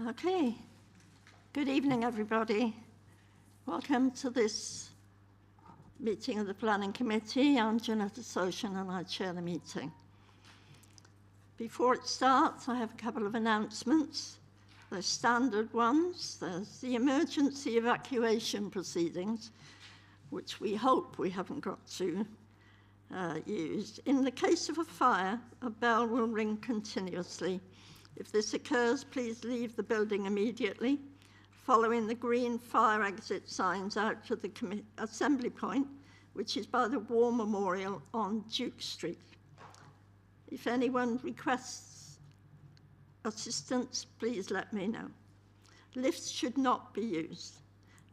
Okay, good evening everybody. Welcome to this meeting of the Planning Committee. I'm Janetta Soshan and I chair the meeting. Before it starts, I have a couple of announcements. They're standard ones. There's the emergency evacuation proceedings, which we hope we haven't got to use. In the case of a fire, a bell will ring continuously. If this occurs, please leave the building immediately, following the green fire exit signs out to the assembly point, which is by the War Memorial on Duke Street. If anyone requests assistance, please let me know. Lifts should not be used.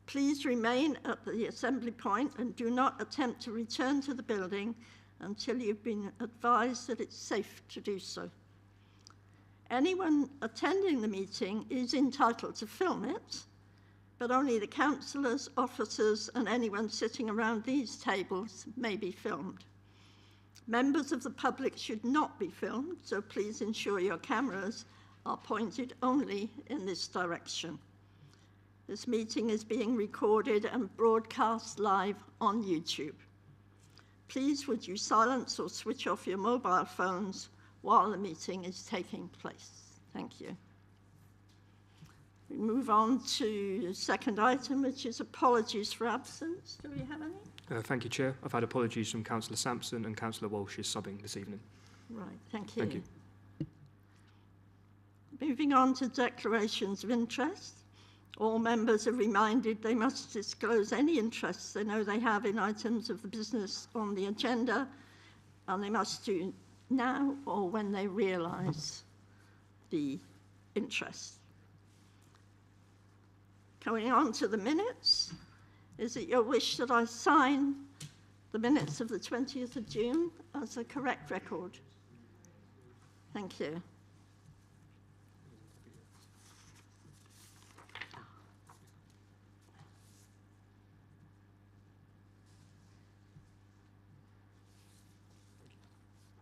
Please remain at the assembly point and do not attempt to return to the building until you've been advised that it's safe to do so. Anyone attending the meeting is entitled to film it, but only the councillors, officers, and anyone sitting around these tables may be filmed. Members of the public should not be filmed, so please ensure your cameras are pointed only in this direction. This meeting is being recorded and broadcast live on YouTube. Please would you silence or switch off your mobile phones while the meeting is taking place. Thank you. We move on to the second item, which is apologies for absence. Do we have any? Thank you, Chair. I've had apologies from Councillor Sampson and Councillor Walsh is subbing this evening. Right, thank you. Thank you. Moving on to declarations of interest. All members are reminded they must disclose any interests they know they have in items of the business on the agenda, and they must do now or when they realise the interest. Going on to the minutes, is it your wish that I sign the minutes of the 20th of June as a correct record? Thank you.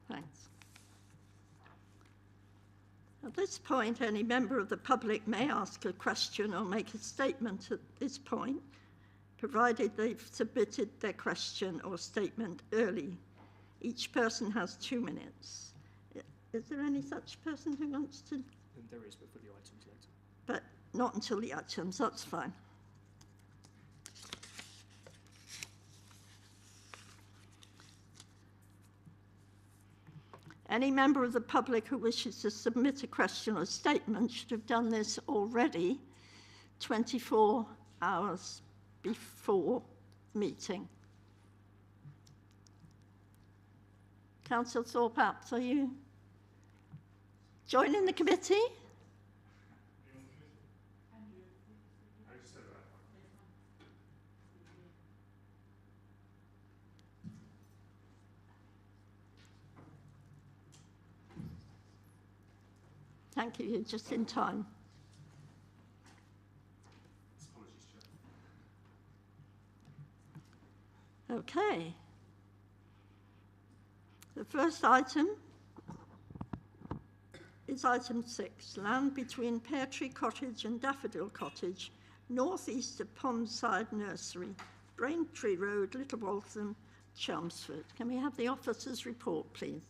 Thanks. At this point, any member of the public may ask a question or make a statement at this point, provided they've submitted their question or statement early. Each person has 2 minutes. Is there any such person who wants to? There is, but for the items later. But not until the items, that's fine. Any member of the public who wishes to submit a question or statement should have done this already 24 hours before meeting. Councillor Thorpe, are you joining the committee? Thank you, you're just in time. Okay. The first item is item 6, land between Pear Tree Cottage and Daffodil Cottage, northeast of Pondside Nursery, Braintree Road, Little Waltham, Chelmsford. Can we have the officer's report, please?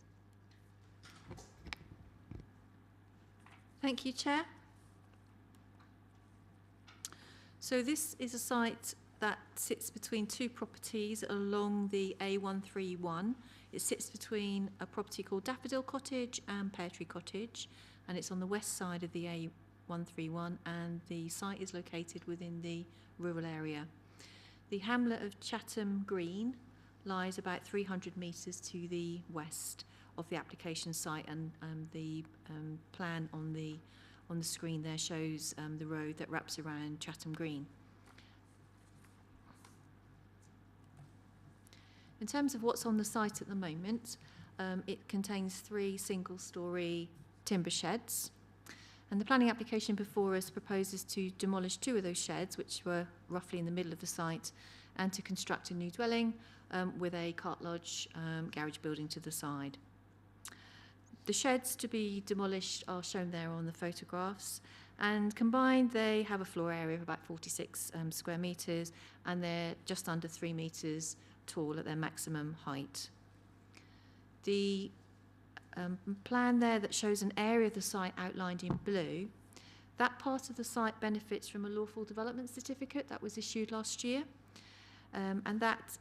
Thank you, Chair. So this is a site that sits between two properties along the A131. It sits between a property called Daffodil Cottage and Pear Tree Cottage, and it's on the west side of the A131, and the site is located within the rural area. The hamlet of Chatham Green lies about 300 metres to the west of the application site, and the plan on the screen there shows the road that wraps around Chatham Green. In terms of what's on the site at the moment, it contains 3 single-storey timber sheds, and the planning application before us proposes to demolish 2 of those sheds, which were roughly in the middle of the site, and to construct a new dwelling with a cart lodge garage building to the side. The sheds to be demolished are shown there on the photographs, And combined, they have a floor area of about 46 square metres, and they're just under 3 metres tall at their maximum height. The plan there that shows an area of the site outlined in blue, that part of the site benefits from a lawful development certificate that was issued last year. And that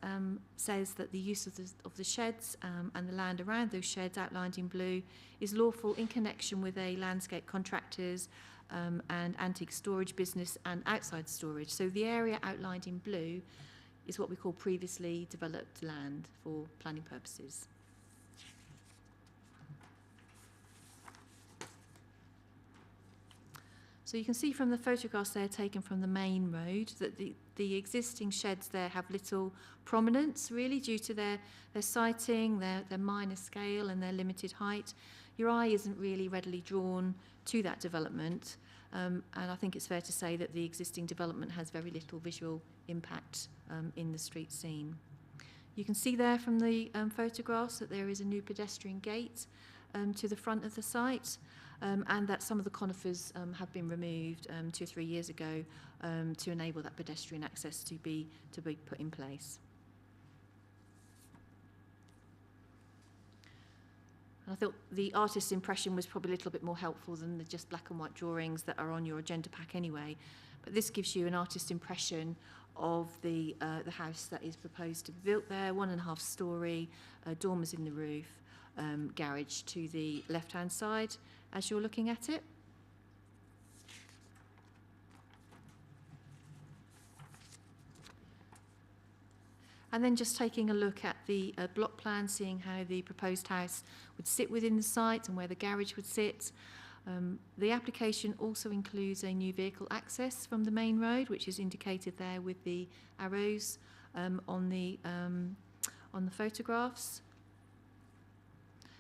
says that the use of the sheds and the land around those sheds outlined in blue is lawful in connection with a landscape contractors and antique storage business and outside storage. So the area outlined in blue is what we call previously developed land for planning purposes. So you can see from the photographs there taken from the main road that the existing sheds there have little prominence really due to their siting, their minor scale and their limited height. Your eye isn't really readily drawn to that development, and I think it's fair to say that the existing development has very little visual impact in the street scene. You can see there from the photographs that there is a new pedestrian gate to the front of the site. And that some of the conifers have been removed 2 or 3 years ago to enable that pedestrian access to be put in place. And I thought the artist's impression was probably a little bit more helpful than the just black and white drawings that are on your agenda pack anyway. But this gives you an artist's impression of the house that is proposed to be built there, 1.5 storey, dormers in the roof, garage to the left-hand side as you're looking at it. And then just taking a look at the block plan, seeing how the proposed house would sit within the site and where the garage would sit. The application also includes a new vehicle access from the main road, which is indicated there with the arrows on the photographs.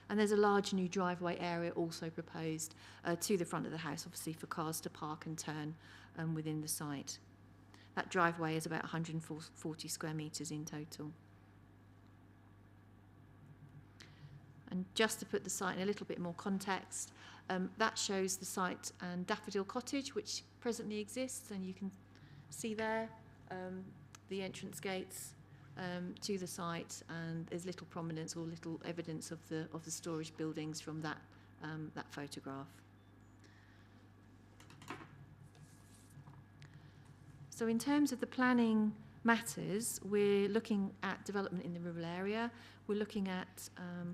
And there's a large new driveway area also proposed to the front of the house, obviously for cars to park and turn within the site. That driveway is about 140 square metres in total. And just to put the site in a little bit more context, that shows the site and Daffodil Cottage, which presently exists, and you can see there the entrance gates to the site, and there's little prominence or little evidence of the storage buildings from that photograph. So in terms of the planning matters, we're looking at development in the rural area. We're looking at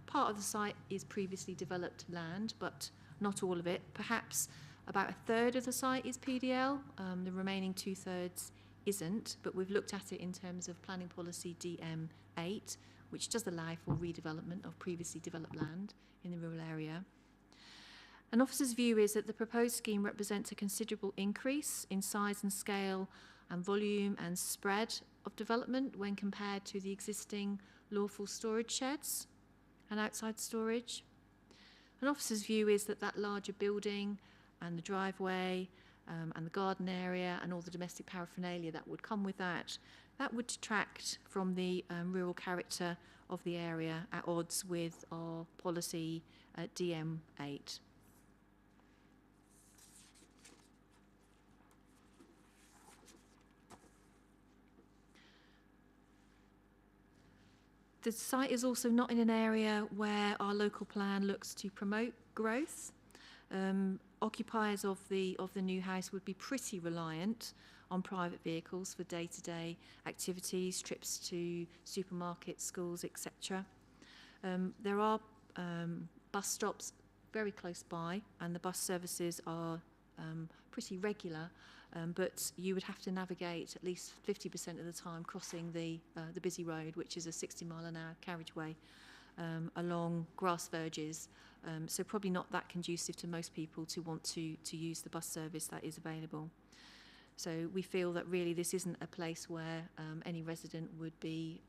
part of the site is previously developed land, but not all of it. Perhaps about 1/3 of the site is PDL. The remaining 2/3 isn't, but we've looked at it in terms of planning policy DM8, which does allow for redevelopment of previously developed land in the rural area. An officer's view is that the proposed scheme represents a considerable increase in size and scale and volume and spread of development when compared to the existing lawful storage sheds and outside storage. An officer's view is that that larger building and the driveway and the garden area and all the domestic paraphernalia that would come with that would detract from the rural character of the area at odds with our policy DM8. The site is also not in an area where our local plan looks to promote growth. Occupiers of the new house would be pretty reliant on private vehicles for day-to-day activities, trips to supermarkets, schools, etc. There are bus stops very close by, and the bus services are pretty regular, but you would have to navigate at least 50% of the time crossing the busy road, which is a 60-mile-an-hour carriageway along grass verges, so probably not that conducive to most people to want to use the bus service that is available. So we feel that really this isn't a place where any resident would be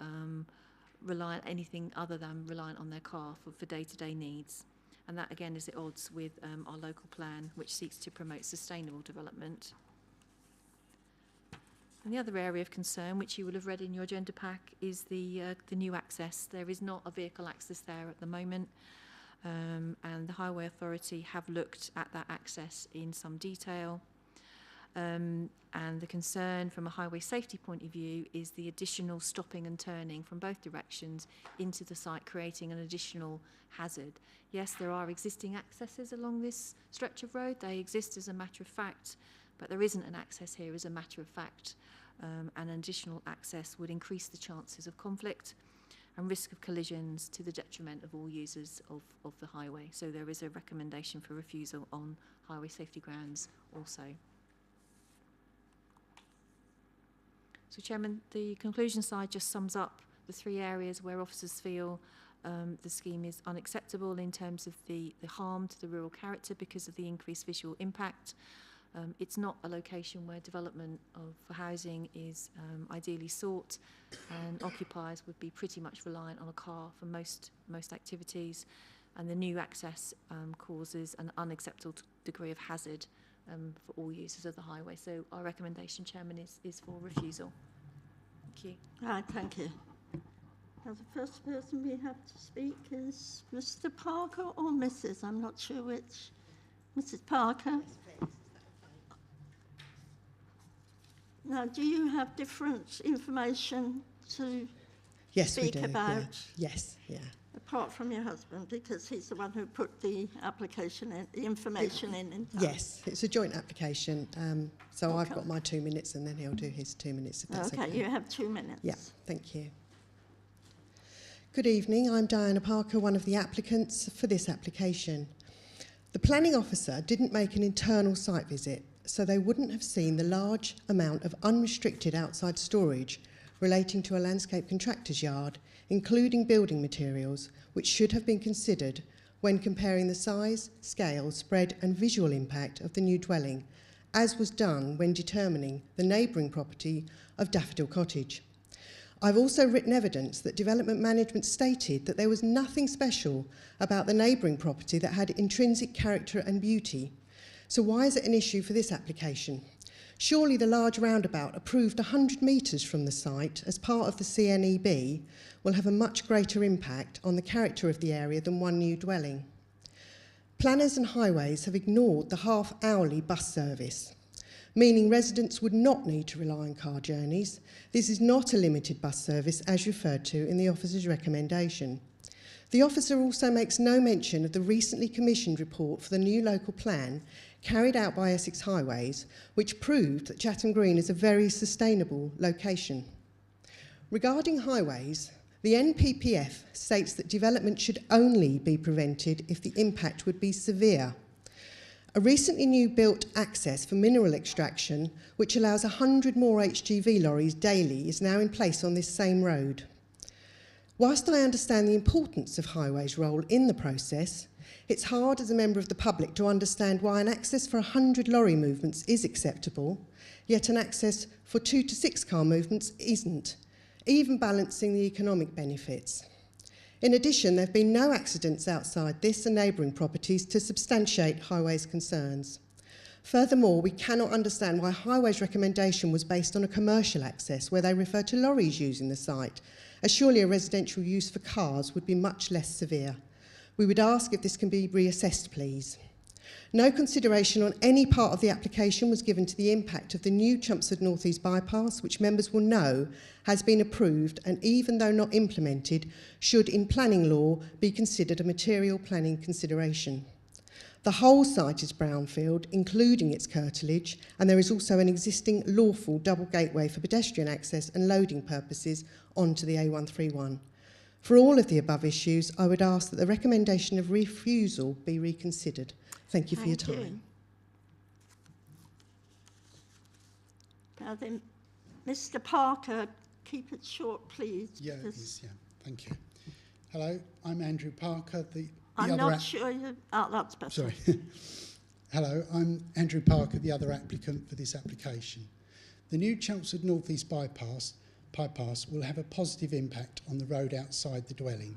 reliant anything other than reliant on their car for day-to-day needs. And that again is at odds with our local plan, which seeks to promote sustainable development. And the other area of concern, which you will have read in your agenda pack, is the new access. There is not a vehicle access there at the moment. and the Highway Authority have looked at that access in some detail. And the concern from a highway safety point of view is the additional stopping and turning from both directions into the site, creating an additional hazard. Yes, there are existing accesses along this stretch of road. They exist as a matter of fact, but there isn't an access here as a matter of fact. And additional access would increase the chances of conflict and risk of collisions to the detriment of all users of the highway. So there is a recommendation for refusal on highway safety grounds also. So, Chairman, the conclusion slide just sums up the three areas where officers feel the scheme is unacceptable in terms of the harm to the rural character because of the increased visual impact. It's not a location where development for housing is ideally sought, and occupiers would be pretty much reliant on a car for most activities, and the new access causes an unacceptable degree of hazard for all users of the highway. So our recommendation, Chairman, is for refusal. Thank you. Right, thank you. Now, the first person we have to speak is Mr. Parker or Mrs. I'm not sure which. Mrs. Parker. Now, do you have different information to Yes, speak we do. about? Yeah. Yes, yeah. Apart from your husband, because he's the one who put the application in, the information in time. Yes, it's a joint application. So Okay. I've got my 2 minutes and then he'll do his 2 minutes if that's okay. Okay, you have 2 minutes. Yeah, thank you. Good evening, I'm Diana Parker, one of the applicants for this application. The planning officer didn't make an internal site visit, so they wouldn't have seen the large amount of unrestricted outside storage relating to a landscape contractor's yard, including building materials, which should have been considered when comparing the size, scale, spread and visual impact of the new dwelling, as was done when determining the neighbouring property of Daffodil Cottage. I've also written evidence that development management stated that there was nothing special about the neighbouring property that had intrinsic character and beauty. So why is it an issue for this application? Surely the large roundabout approved 100 metres from the site as part of the CNEB will have a much greater impact on the character of the area than one new dwelling. Planners and highways have ignored the half-hourly bus service, meaning residents would not need to rely on car journeys. This is not a limited bus service as referred to in the officer's recommendation. The officer also makes no mention of the recently commissioned report for the new local plan carried out by Essex Highways, which proved that Chatham Green is a very sustainable location. Regarding highways, the NPPF states that development should only be prevented if the impact would be severe. A recently new built access for mineral extraction, which allows 100 more HGV lorries daily, is now in place on this same road. Whilst I understand the importance of highways' role in the process, it's hard as a member of the public to understand why an access for 100 lorry movements is acceptable, yet an access for 2 to 6 car movements isn't, even balancing the economic benefits. In addition, there have been no accidents outside this and neighbouring properties to substantiate highways' concerns. Furthermore, we cannot understand why Highways' recommendation was based on a commercial access where they refer to lorries using the site, as surely a residential use for cars would be much less severe. We would ask if this can be reassessed, please. No consideration on any part of the application was given to the impact of the new Chelmsford North East bypass, which members will know has been approved and, even though not implemented, should in planning law be considered a material planning consideration. The whole site is brownfield, including its curtilage, and there is also an existing lawful double gateway for pedestrian access and loading purposes onto the A131. For all of the above issues, I would ask that the recommendation of refusal be reconsidered. Thank you for your time. Now then, Mr. Parker, keep it short, please. Yeah, it is, yeah. Thank you. Hello, I'm Andrew Parker. I'm not sure you... Oh, that's better. Sorry. Hello, I'm Andrew Parker, the other applicant for this application. The new Chelmsford North East bypass will have a positive impact on the road outside the dwelling,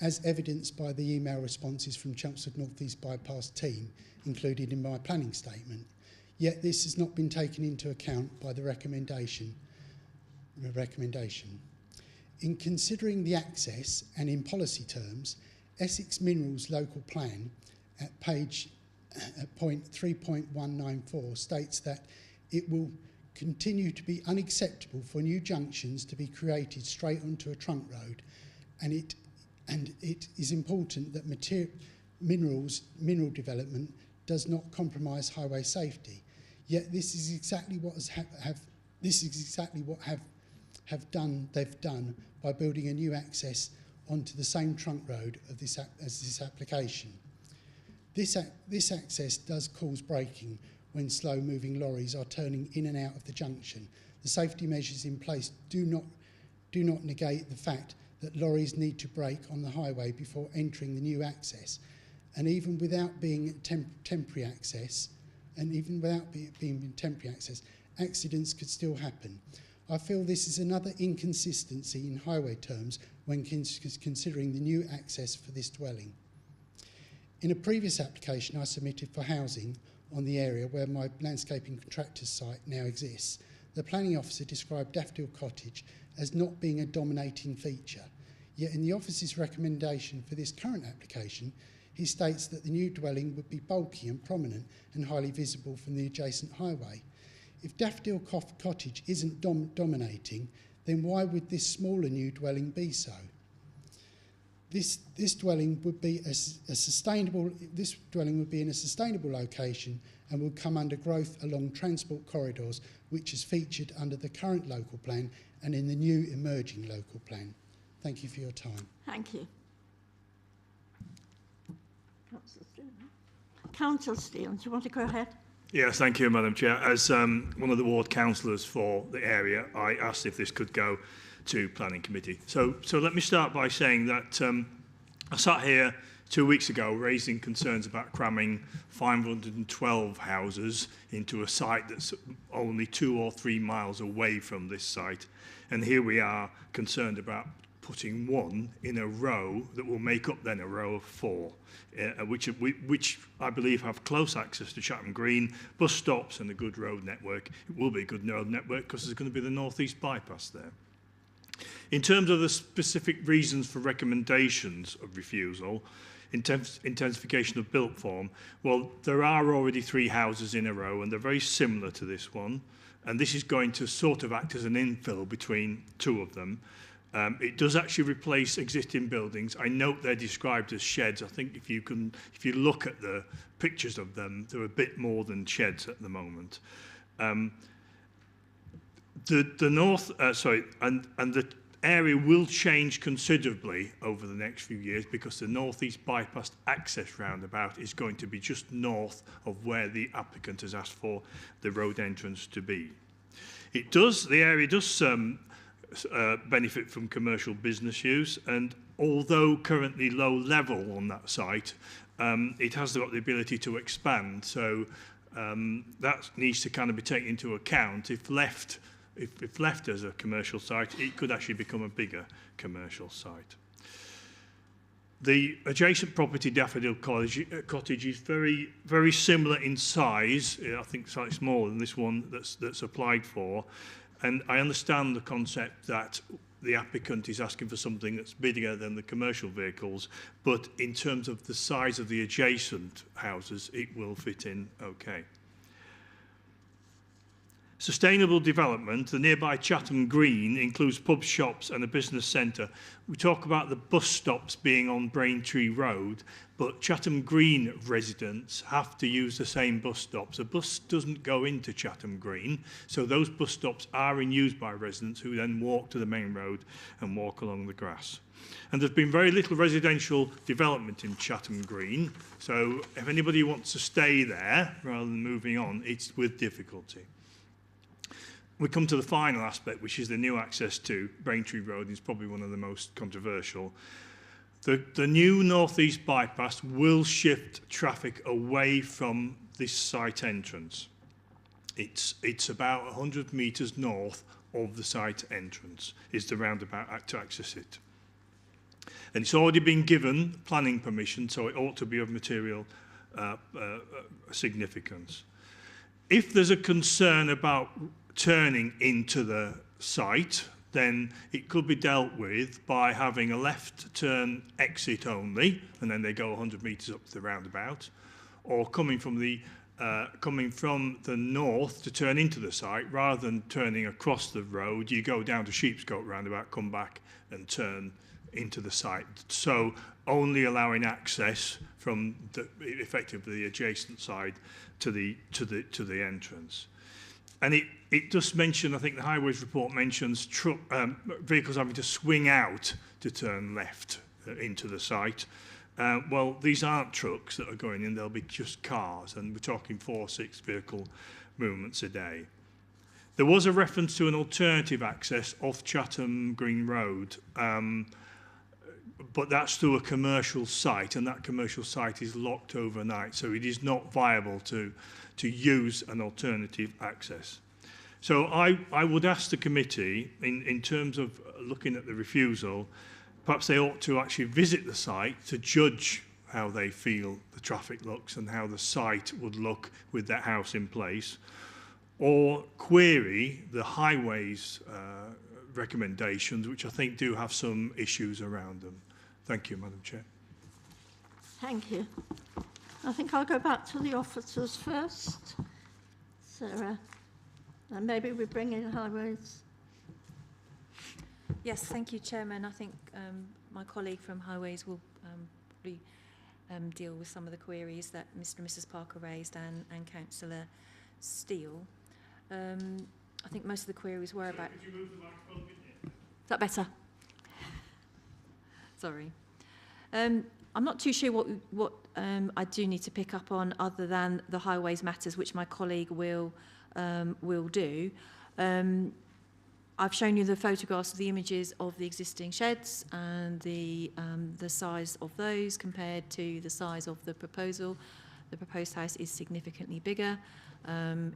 as evidenced by the email responses from Chelmsford North East bypass team included in my planning statement. Yet this has not been taken into account by the recommendation. In considering the access and in policy terms, Essex Minerals local plan at point 3.194 states that it will continue to be unacceptable for new junctions to be created straight onto a trunk road, and it is important that mineral development does not compromise highway safety. Yet this is exactly what they've done by building a new access onto the same trunk road as this application. This access does cause braking when slow-moving lorries are turning in and out of the junction. The safety measures in place do not negate the fact that lorries need to brake on the highway before entering the new access, and even without being temporary access, accidents could still happen. I feel this is another inconsistency in highway terms when considering the new access for this dwelling. In a previous application I submitted for housing on the area where my landscaping contractor's site now exists, the planning officer described Daffodil Cottage as not being a dominating feature. Yet in the office's recommendation for this current application, he states that the new dwelling would be bulky and prominent and highly visible from the adjacent highway. If Daffodil Cottage isn't dominating, then why would this smaller new dwelling be so? This dwelling would be in a sustainable location and will come under growth along transport corridors, which is featured under the current local plan and in the new emerging local plan. Thank you for your time. Thank you. Councillor Steele, do you want to go ahead? Yes, thank you, Madam Chair. As one of the ward councillors for the area, I asked if this could go to Planning Committee. So let me start by saying that I sat here 2 weeks ago raising concerns about cramming 512 houses into a site that's only 2 or 3 miles away from this site. And here we are concerned about putting one in a row that will make up then a row of 4, which I believe have close access to Chatham Green, bus stops and a good road network. It will be a good road network because there's going to be the northeast bypass there. In terms of the specific reasons for recommendations of refusal, intensification of built form, well, there are already 3 houses in a row and they're very similar to this one. And this is going to sort of act as an infill between 2 of them. It does actually replace existing buildings. I note they're described as sheds. I think if you look at the pictures of them, they're a bit more than sheds at the moment. The area will change considerably over the next few years because the northeast bypass access roundabout is going to be just north of where the applicant has asked for the road entrance to be. The area does benefit from commercial business use, and although currently low level on that site, it has got the ability to expand. So that needs to kind of be taken into account. If left as a commercial site, it could actually become a bigger commercial site. The adjacent property, Daffodil Cottage, is very, very similar in size. I think slightly smaller than this one that's applied for. And I understand the concept that the applicant is asking for something that's bigger than the commercial vehicles, but in terms of the size of the adjacent houses, it will fit in okay. Sustainable development, the nearby Chatham Green includes pub shops and a business centre. We talk about the bus stops being on Braintree Road, but Chatham Green residents have to use the same bus stops. A bus doesn't go into Chatham Green, so those bus stops are in use by residents who then walk to the main road and walk along the grass. And there's been very little residential development in Chatham Green, so if anybody wants to stay there rather than moving on, it's with difficulty. We come to the final aspect, which is the new access to Braintree Road. It's probably one of the most controversial. The new northeast bypass will shift traffic away from this site entrance. It's about 100 metres north of the site entrance is the roundabout to access it. And it's already been given planning permission, so it ought to be of material significance. If there's a concern about turning into the site, then it could be dealt with by having a left turn exit only, and then they go 100 metres up to the roundabout, or coming from the north to turn into the site, rather than turning across the road, you go down to Sheepscote roundabout, come back and turn into the site. So only allowing access from effectively the adjacent side to the entrance. And it does mention, I think the Highways report mentions vehicles having to swing out to turn left into the site. Well, these aren't trucks that are going in, they'll be just cars, and we're talking 4-6 vehicle movements a day. There was a reference to an alternative access off Chatham Green Road, but that's through a commercial site, and that commercial site is locked overnight, so it is not viable to use an alternative access. So I would ask the committee, in terms of looking at the refusal, perhaps they ought to actually visit the site to judge how they feel the traffic looks and how the site would look with that house in place, or query the Highways recommendations, which I think do have some issues around them. Thank you, Madam Chair. Thank you. I think I'll go back to the officers first. Sarah, and maybe we bring in Highways. Yes, thank you, Chairman. I think my colleague from Highways will probably deal with some of the queries that Mr and Mrs Parker raised and Councillor Steele. I think most of the queries were about... Could you move the microphone in here? Is that better? Sorry. I'm not too sure what I do need to pick up on other than the Highways matters, which my colleague will do. I've shown you the photographs of the images of the existing sheds and the size of those compared to the size of the proposal. The proposed house is significantly bigger.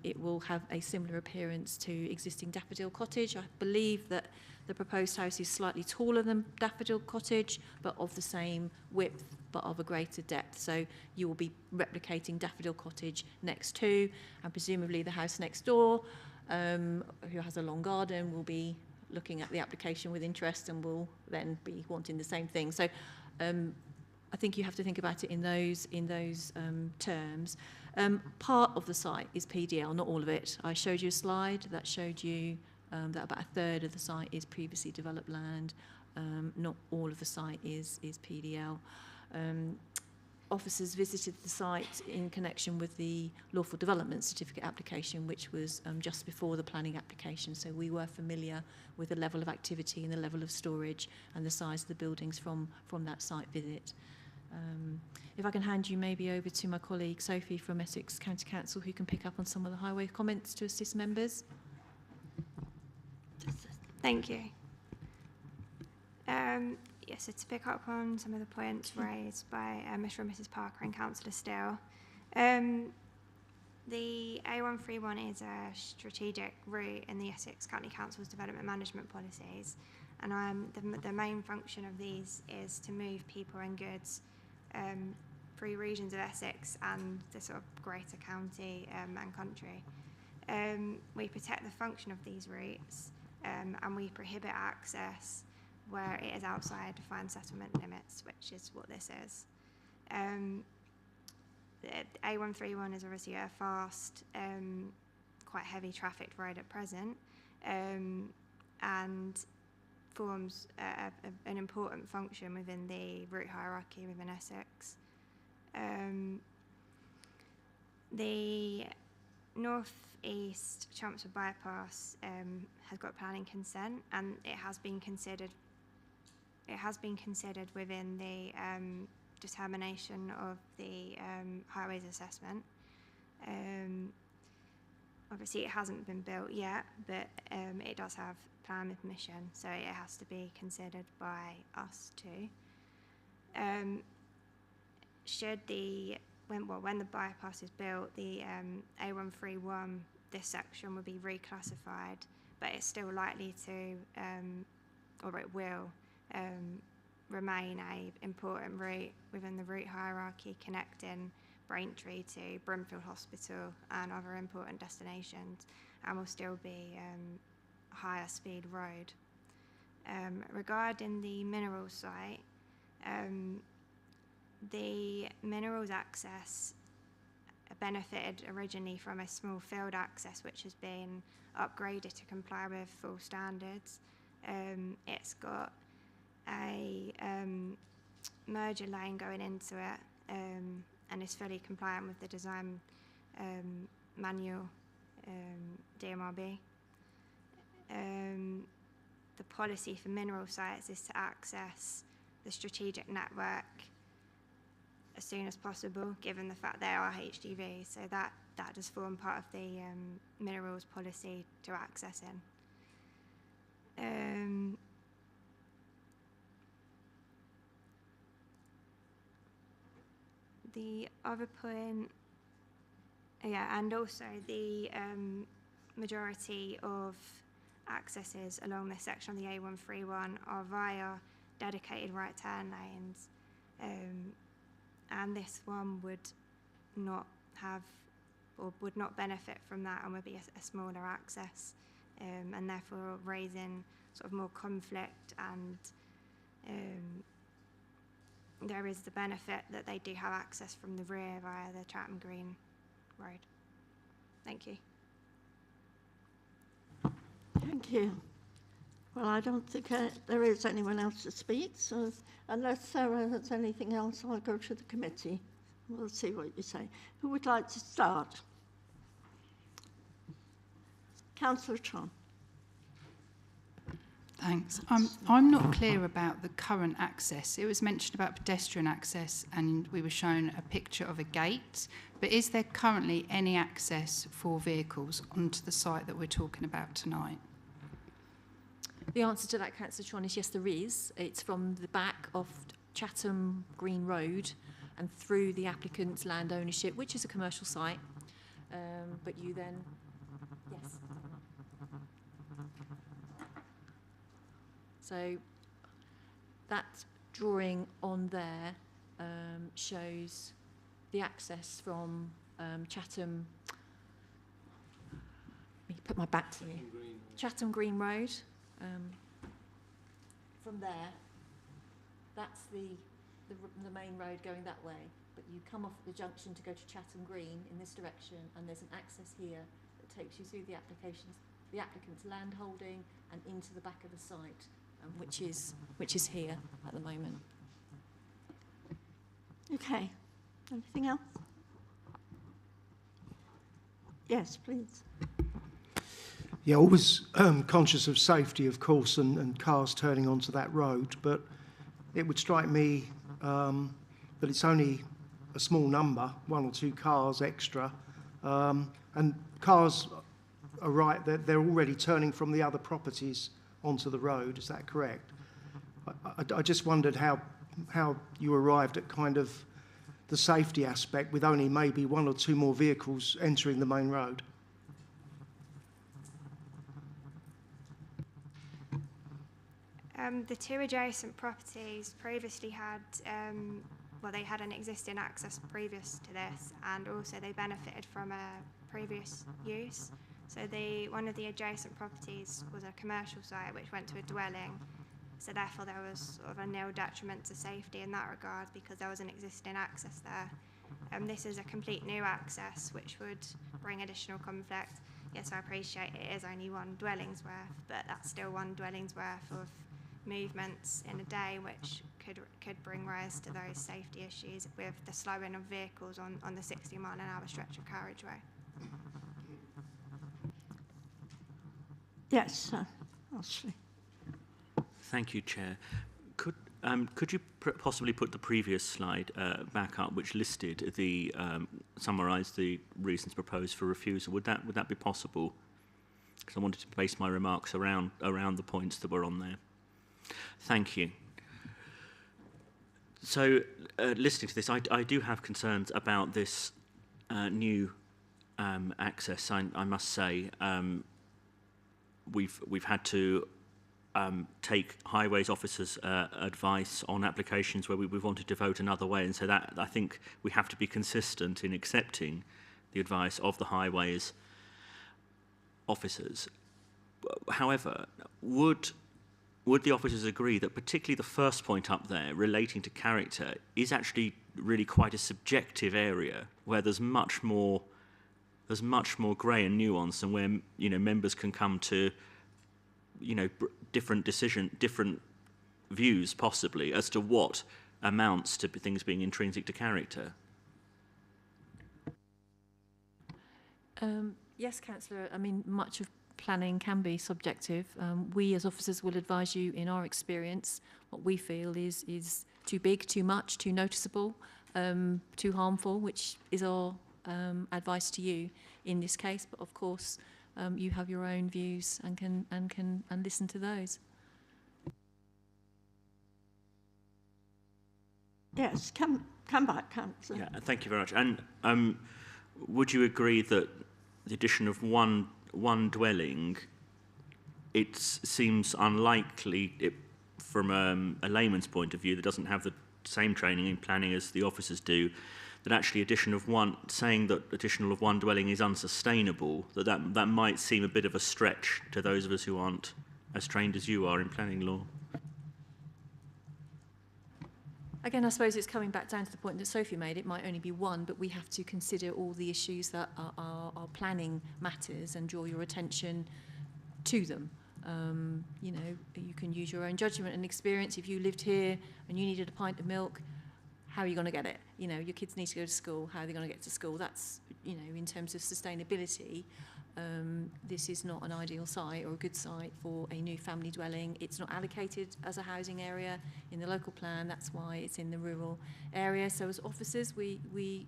It will have a similar appearance to existing Daffodil Cottage. I believe that the proposed house is slightly taller than Daffodil Cottage, but of the same width, but of a greater depth. So you will be replicating Daffodil Cottage next to, and presumably the house next door, who has a long garden, will be looking at the application with interest and will then be wanting the same thing. So I think you have to think about it in those terms. Part of the site is PDL, not all of it. I showed you a slide that showed you that about a third of the site is previously developed land. Not all of the site is PDL. Officers visited the site in connection with the lawful development certificate application, which was just before the planning application. So we were familiar with the level of activity and the level of storage and the size of the buildings from that site visit. If I can hand you maybe over to my colleague Sophie from Essex County Council, who can pick up on some of the highway comments to assist members. Thank you. Yes, so to pick up on some of the points raised by Mr and Mrs Parker and Councillor Steele. The A131 is a strategic route in the Essex County Council's development management policies, and the main function of these is to move people and goods through regions of Essex and the sort of greater county and country. We protect the function of these routes and we prohibit access where it is outside defined settlement limits, which is what this is. The A131 is obviously a fast, quite heavy trafficked road at present, and forms an important function within the route hierarchy within Essex. The north-east Chelmsford bypass has got planning consent, and it has been considered within the determination of the highways assessment. Obviously it hasn't been built yet, but it does have planning permission, so it has to be considered by us too. When the bypass is built, the A131, this section will be reclassified, but it's still likely to, or it will, remain an important route within the route hierarchy connecting Braintree to Brimfield Hospital and other important destinations, and will still be a higher speed road. Regarding the minerals site, the minerals access benefited originally from a small field access which has been upgraded to comply with full standards. It's got a merger lane going into it and is fully compliant with the design manual DMRB. The policy for mineral sites is to access the strategic network as soon as possible, given the fact they are HGV. So that does form part of the minerals policy to access in. The other point, yeah, and also the majority of accesses along this section of the A131 are via dedicated right turn lanes, and this one would not have or would not benefit from that and would be a smaller access, and therefore raising sort of more conflict, and there is the benefit that they do have access from the rear via the Chatham Green Road. Thank you. Thank you. Well, I don't think there is anyone else to speak, so unless Sarah has anything else, I'll go to the committee. We'll see what you say. Who would like to start? Councillor Tron. Thanks. I'm not clear about the current access. It was mentioned about pedestrian access and we were shown a picture of a gate, but is there currently any access for vehicles onto the site that we're talking about tonight? The answer to that, Councillor Tron, is yes, there is. It's from the back of Chatham Green Road and through the applicant's land ownership, which is a commercial site. But you then, yes. So that drawing on there shows the access from Chatham. Let me put my back to you. Chatham Green Road. From there, that's the main road going that way. But you come off the junction to go to Chatham Green in this direction, and there's an access here that takes you through the applicant's land holding and into the back of the site, which is here at the moment. Okay. Anything else? Yes, please. Yeah, always conscious of safety, of course, and cars turning onto that road, but it would strike me that it's only a small number, 1 or 2 cars extra, and cars are right, they're already turning from the other properties onto the road, is that correct? I just wondered how you arrived at kind of the safety aspect with only maybe 1 or 2 more vehicles entering the main road. The 2 adjacent properties previously had, they had an existing access previous to this, and also they benefited from a previous use. So one of the adjacent properties was a commercial site which went to a dwelling, so therefore there was sort of a nil detriment to safety in that regard because there was an existing access there. This is a complete new access which would bring additional conflict. Yes, I appreciate it is only 1 dwelling's worth, but that's still 1 dwelling's worth of movements in a day which could bring rise to those safety issues with the slowing of vehicles on the 60-mile-an-hour stretch of carriageway. Yes, Ashley. Thank you, Chair. Could you possibly put the previous slide back up, which listed the summarised the reasons proposed for refusal? Would that be possible? Because I wanted to base my remarks around the points that were on there. Thank you. So, listening to this, I do have concerns about this new access. I must say, we've had to take highways officers' advice on applications where we wanted to vote another way, and so that I think we have to be consistent in accepting the advice of the highways officers. However, would would the officers agree that particularly the first point up there relating to character is actually really quite a subjective area where there's much more grey and nuance, and where members can come to different views possibly as to what amounts to things being intrinsic to character? Yes, Councillor. I mean, much of planning can be subjective. We as officers will advise you, in our experience, what we feel is too big, too much, too noticeable, too harmful, which is our advice to you in this case. But of course, you have your own views and can listen to those. Yes, come back, Councillor. Yeah, thank you very much. And would you agree that the addition of one dwelling, it seems unlikely, from a layman's point of view that doesn't have the same training in planning as the officers do, that actually saying that additional of one dwelling is unsustainable, that might seem a bit of a stretch to those of us who aren't as trained as you are in planning law? Again, I suppose it's coming back down to the point that Sophie made. It might only be one, but we have to consider all the issues that are planning matters and draw your attention to them. You can use your own judgment and experience. If you lived here and you needed a pint of milk, how are you going to get it? Your kids need to go to school. How are they going to get to school? That's, in terms of sustainability, this is not an ideal site or a good site for a new family dwelling. It's not allocated as a housing area in the local plan. That's why it's in the rural area. So as officers,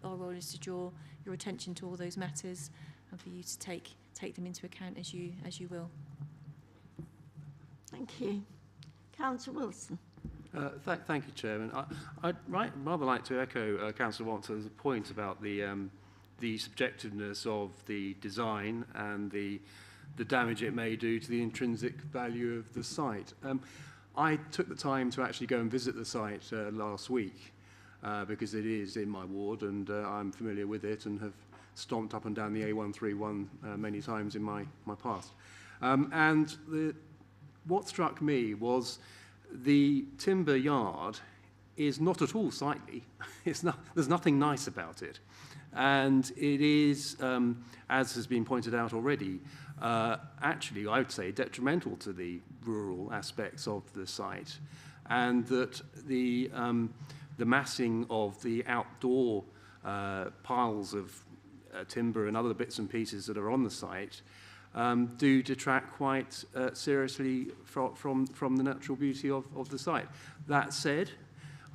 our role is to draw your attention to all those matters and for you to take them into account as you will. Thank you. Councillor Wilson. Thank you, Chairman. I'd rather like to echo Councillor Watson's point about the subjectiveness of the design and the damage it may do to the intrinsic value of the site. I took the time to actually go and visit the site last week because it is in my ward and I'm familiar with it and have stomped up and down the A131 many times in my past. What struck me was the timber yard is not at all sightly. There's nothing nice about it. And it is, as has been pointed out already, actually, I would say, detrimental to the rural aspects of the site. And that the massing of the outdoor piles of timber and other bits and pieces that are on the site do detract quite seriously from the natural beauty of the site. That said,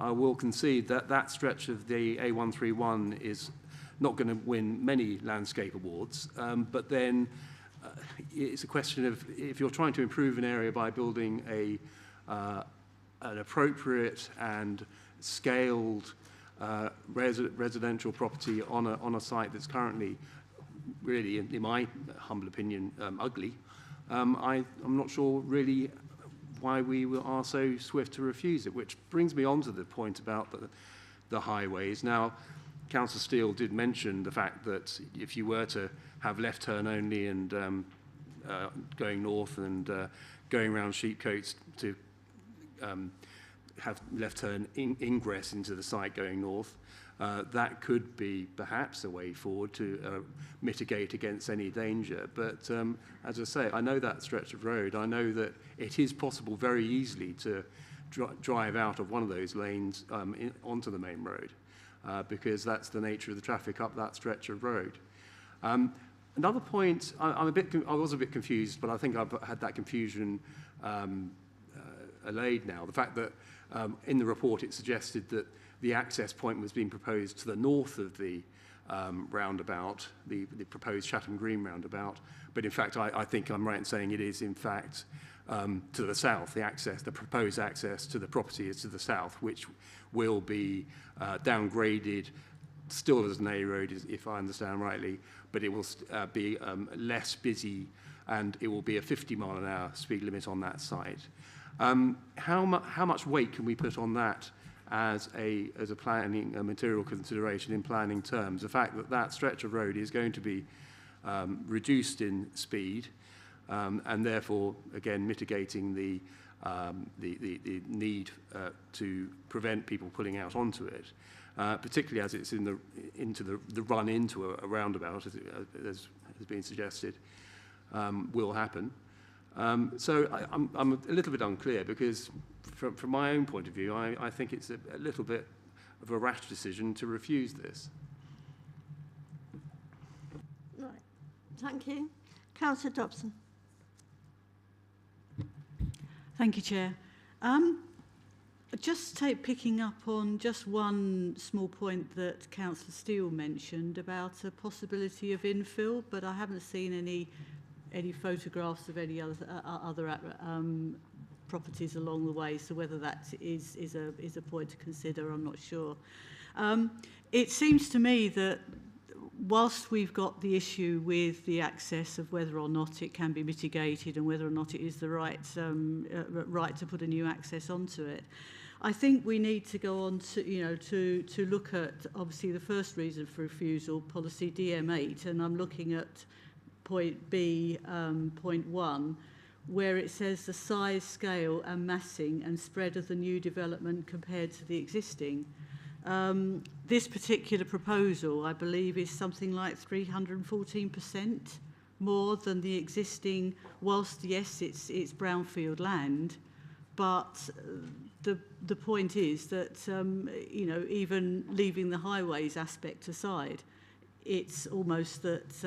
I will concede that that stretch of the A131 is not going to win many landscape awards, but then it's a question of if you're trying to improve an area by building an appropriate and scaled residential property on a site that's currently really, in my humble opinion, ugly, I'm not sure really why we are so swift to refuse it, which brings me on to the point about the highways. Now, Councillor Steele did mention the fact that if you were to have left turn only and going north and going around Sheepcotes to have left turn ingress into the site going north, that could be perhaps a way forward to mitigate against any danger. But as I say, I know that stretch of road. I know that it is possible very easily to drive out of one of those lanes onto the main road because that's the nature of the traffic up that stretch of road. Another point, I was a bit confused, but I think I've had that confusion allayed now. The fact that in the report it suggested that the access point was being proposed to the north of the roundabout, the proposed Chatham Green roundabout, but in fact I think I'm right in saying it is in fact to the south. The proposed access to the property is to the south, which will be downgraded still as an A road, if I understand rightly, but it will be less busy and it will be a 50-mile-an-hour speed limit on that site. How much weight can we put on that as a material consideration in planning terms? The fact that that stretch of road is going to be reduced in speed and therefore, again, mitigating the the need to prevent people pulling out onto it, particularly as it's into the run into a roundabout, as has been suggested, will happen. So I'm a little bit unclear, because from my own point of view, I think it's a little bit of a rash decision to refuse this. Right. Thank you. Councillor Dobson. Thank you, Chair. Just picking up on just one small point that Councillor Steele mentioned about a possibility of infill, but I haven't seen any photographs of any other properties along the way. So whether that is a point to consider, I'm not sure. It seems to me that whilst we've got the issue with the access of whether or not it can be mitigated and whether or not it is the right to put a new access onto it, I think we need to go on to look at, obviously, the first reason for refusal, policy DM8, and I'm looking at point B, point 1, where it says the size, scale and massing and spread of the new development compared to the existing. This particular proposal, I believe, is something like 314% more than the existing, whilst, yes, it's brownfield land, but the point is that, even leaving the highways aspect aside, it's almost that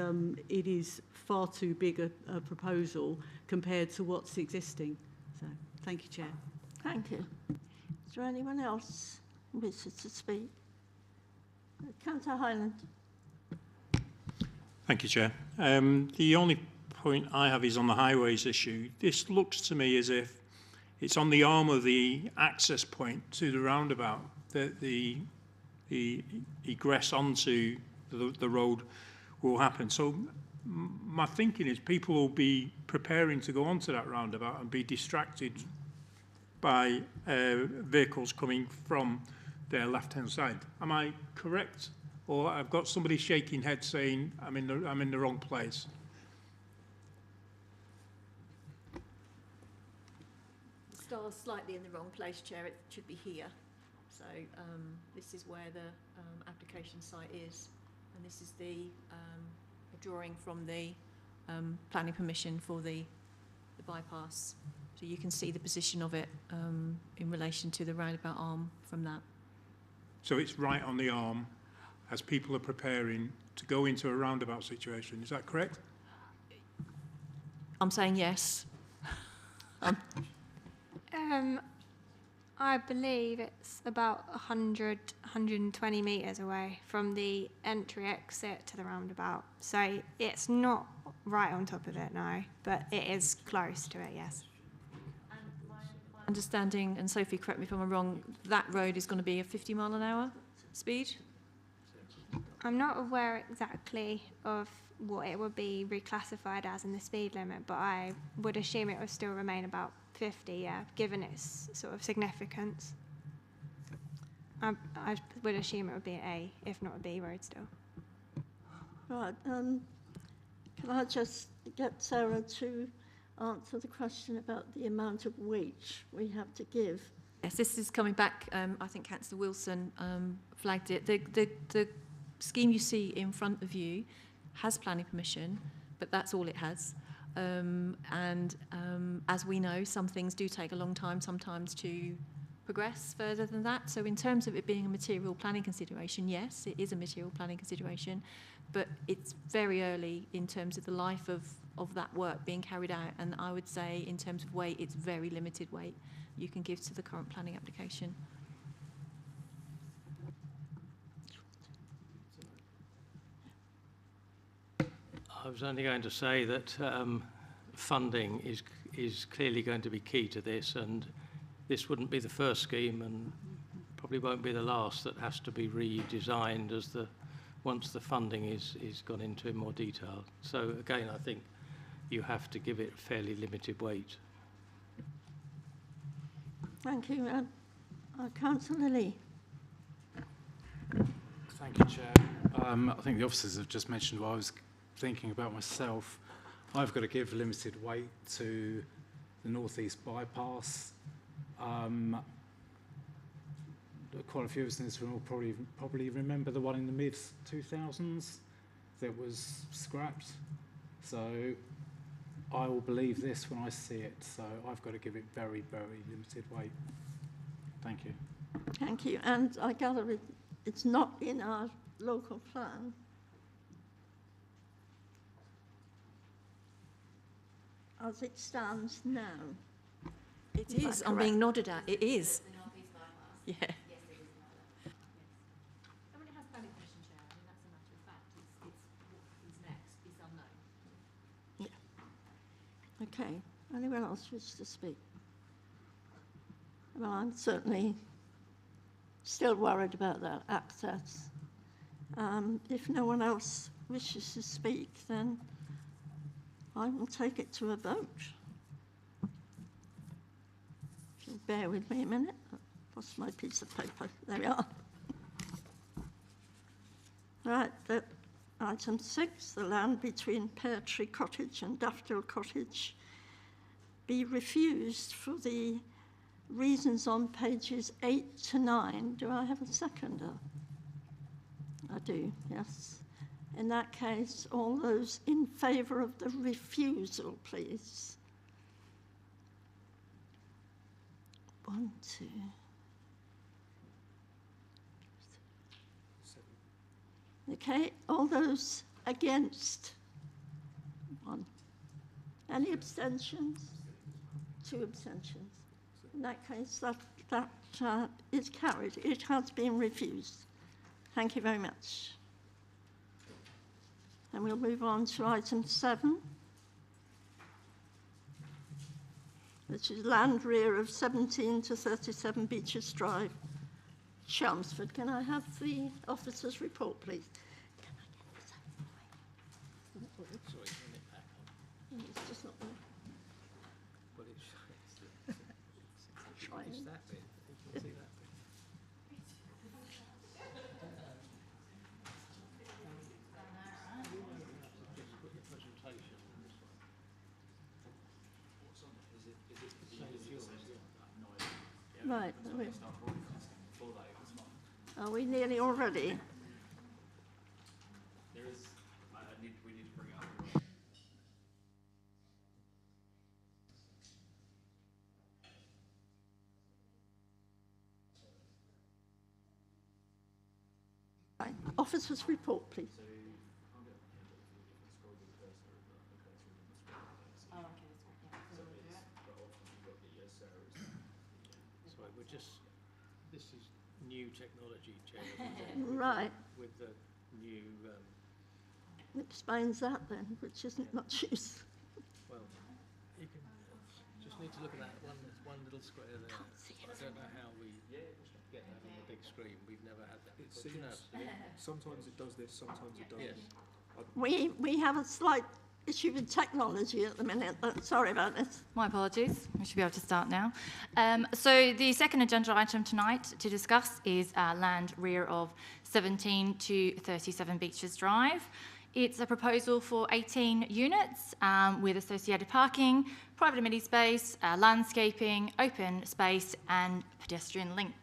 it is far too big a proposal compared to what's existing. So, thank you, Chair. Thank you. Is there anyone else who wishes to speak? Councillor Hyland. Thank you, Chair. The only point I have is on the highways issue. This looks to me as if it's on the arm of the access point to the roundabout that the egress onto the road will happen. So my thinking is people will be preparing to go onto that roundabout and be distracted by vehicles coming from their left-hand side. Am I correct? Or I've got somebody shaking head saying I'm in the wrong place? The star's slightly in the wrong place, Chair. It should be here. So this is where the application site is, and this is the drawing from the planning permission for the bypass. So you can see the position of it in relation to the roundabout arm from that. So it's right on the arm as people are preparing to go into a roundabout situation. Is that correct? I'm saying yes. I believe it's about 120 metres away from the entry exit to the roundabout. So it's not right on top of it, no, but it is close to it, yes. And my understanding, and Sophie, correct me if I'm wrong, that road is going to be a 50 mile an hour speed? I'm not aware exactly of what it would be reclassified as in the speed limit, but I would assume it would still remain about 50, yeah, given its sort of significance. I would assume it would be an A, if not a B road still. Right, can I just get Sarah to answer the question about the amount of weight we have to give? Yes, this is coming back, I think Councillor Wilson flagged it. The scheme you see in front of you has planning permission, but that's all it has. As we know, some things do take a long time sometimes to progress further than that. So in terms of it being a material planning consideration, yes, it is a material planning consideration, but it's very early in terms of the life of that work being carried out. And I would say in terms of weight, it's very limited weight you can give to the current planning application. I was only going to say that funding is clearly going to be key to this, and this wouldn't be the first scheme and probably won't be the last that has to be redesigned once the funding is gone into in more detail. So again, I think you have to give it fairly limited weight. Thank you. Councillor Lee. Thank you, Chair. I think the officers have just mentioned what I was thinking about myself. I've got to give limited weight to the Northeast bypass. Quite a few of us in this room will probably remember the one in the mid-2000s that was scrapped. So I will believe this when I see it. So I've got to give it very, very limited weight. Thank you. Thank you. And I gather it's not in our local plan. As it stands now. It is. I'm being nodded at. It is. Yeah. Okay. Anyone else wish to speak? Well, I'm certainly still worried about that access. If no one else wishes to speak, then I will take it to a vote. If you'll bear with me a minute. I've lost my piece of paper. There we are. Right, item 6, the land between Pear Tree Cottage and Daffodil Cottage be refused for the reasons on pages 8 to 9. Do I have a seconder? I do, yes. In that case, all those in favour of the refusal, please. 1, 2. Okay, all those against? 1. Any abstentions? 2 abstentions. In that case, that is carried. It has been refused. Thank you very much. And we'll move on to item 7, which is land rear of 17 to 37 Beaches Drive, Chelmsford. Can I have the officer's report, please? Sorry, turn it back on. It's just not there. Well, it's that bit. You can see that bit. Just put your presentation on this one. Right. Are we nearly all ready? We need to bring it up. Right. Officer's report, please. Sorry, we're just, this is new technology, Chair. Right. With the new, Explains that then, which isn't much use. well, you can just need to look at that one little square there. I don't know how we get that on the big screen. We've never had that before. Do you know? Sometimes it does this, sometimes it doesn't. Yes. We have a slight issue with technology at the minute. Sorry about this. My apologies. We should be able to start now. So the second agenda item tonight to discuss is land rear of 17 to 37 Beaches Drive. It's a proposal for 18 units with associated parking, private amenity space, landscaping, open space and pedestrian link.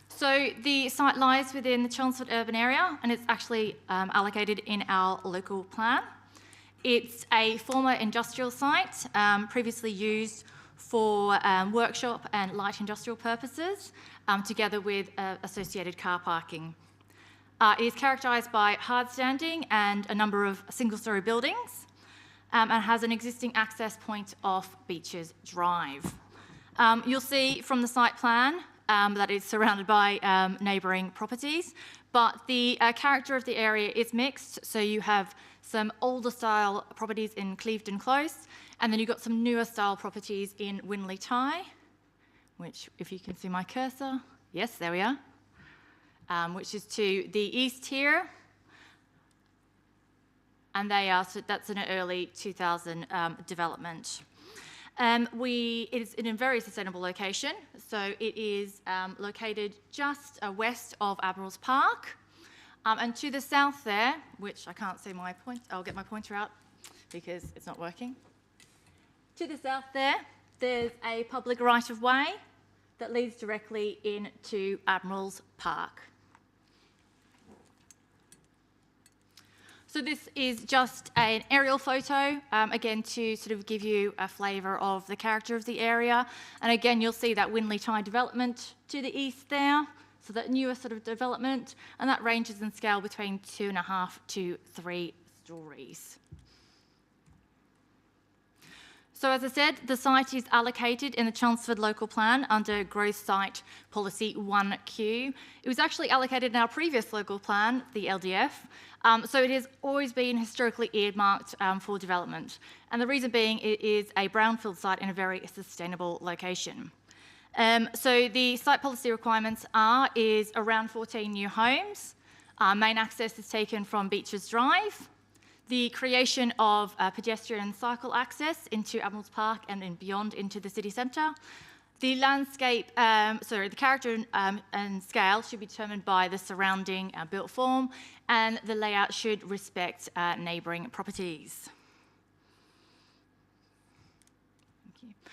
So the site lies within the Chelmsford urban area and it's actually allocated in our local plan. It's a former industrial site, previously used for workshop and light industrial purposes, together with associated car parking. It is characterised by hard standing and a number of single-storey buildings and has an existing access point off Beaches Drive. You'll see from the site plan that it's surrounded by neighbouring properties, but the character of the area is mixed, so you have some older style properties in Clevedon Close, and then you've got some newer style properties in Winley Tye, which, if you can see my cursor, yes, there we are, which is to the east here, and they are, so that's an early 2000 development. It is in a very sustainable location, so it is located just west of Admiral's Park, and to the south there, which I can't see my point, I'll get my pointer out because it's not working. To the south there's a public right-of-way that leads directly into Admiral's Park. So this is just an aerial photo, again, to sort of give you a flavour of the character of the area. And again, you'll see that Winley Tye development to the east there, so that newer sort of development, and that ranges in scale between 2.5 to 3 stories. So as I said, the site is allocated in the Chelmsford local plan under Growth Site Policy 1Q. It was actually allocated in our previous local plan, the LDF, so it has always been historically earmarked for development. And the reason being it is a brownfield site in a very sustainable location. So the site policy requirements is around 14 new homes. Main access is taken from Beaches Drive. The creation of pedestrian and cycle access into Admiral's Park and then beyond into the city centre. The landscape, the character and scale should be determined by the surrounding built form, and the layout should respect neighbouring properties. Thank you.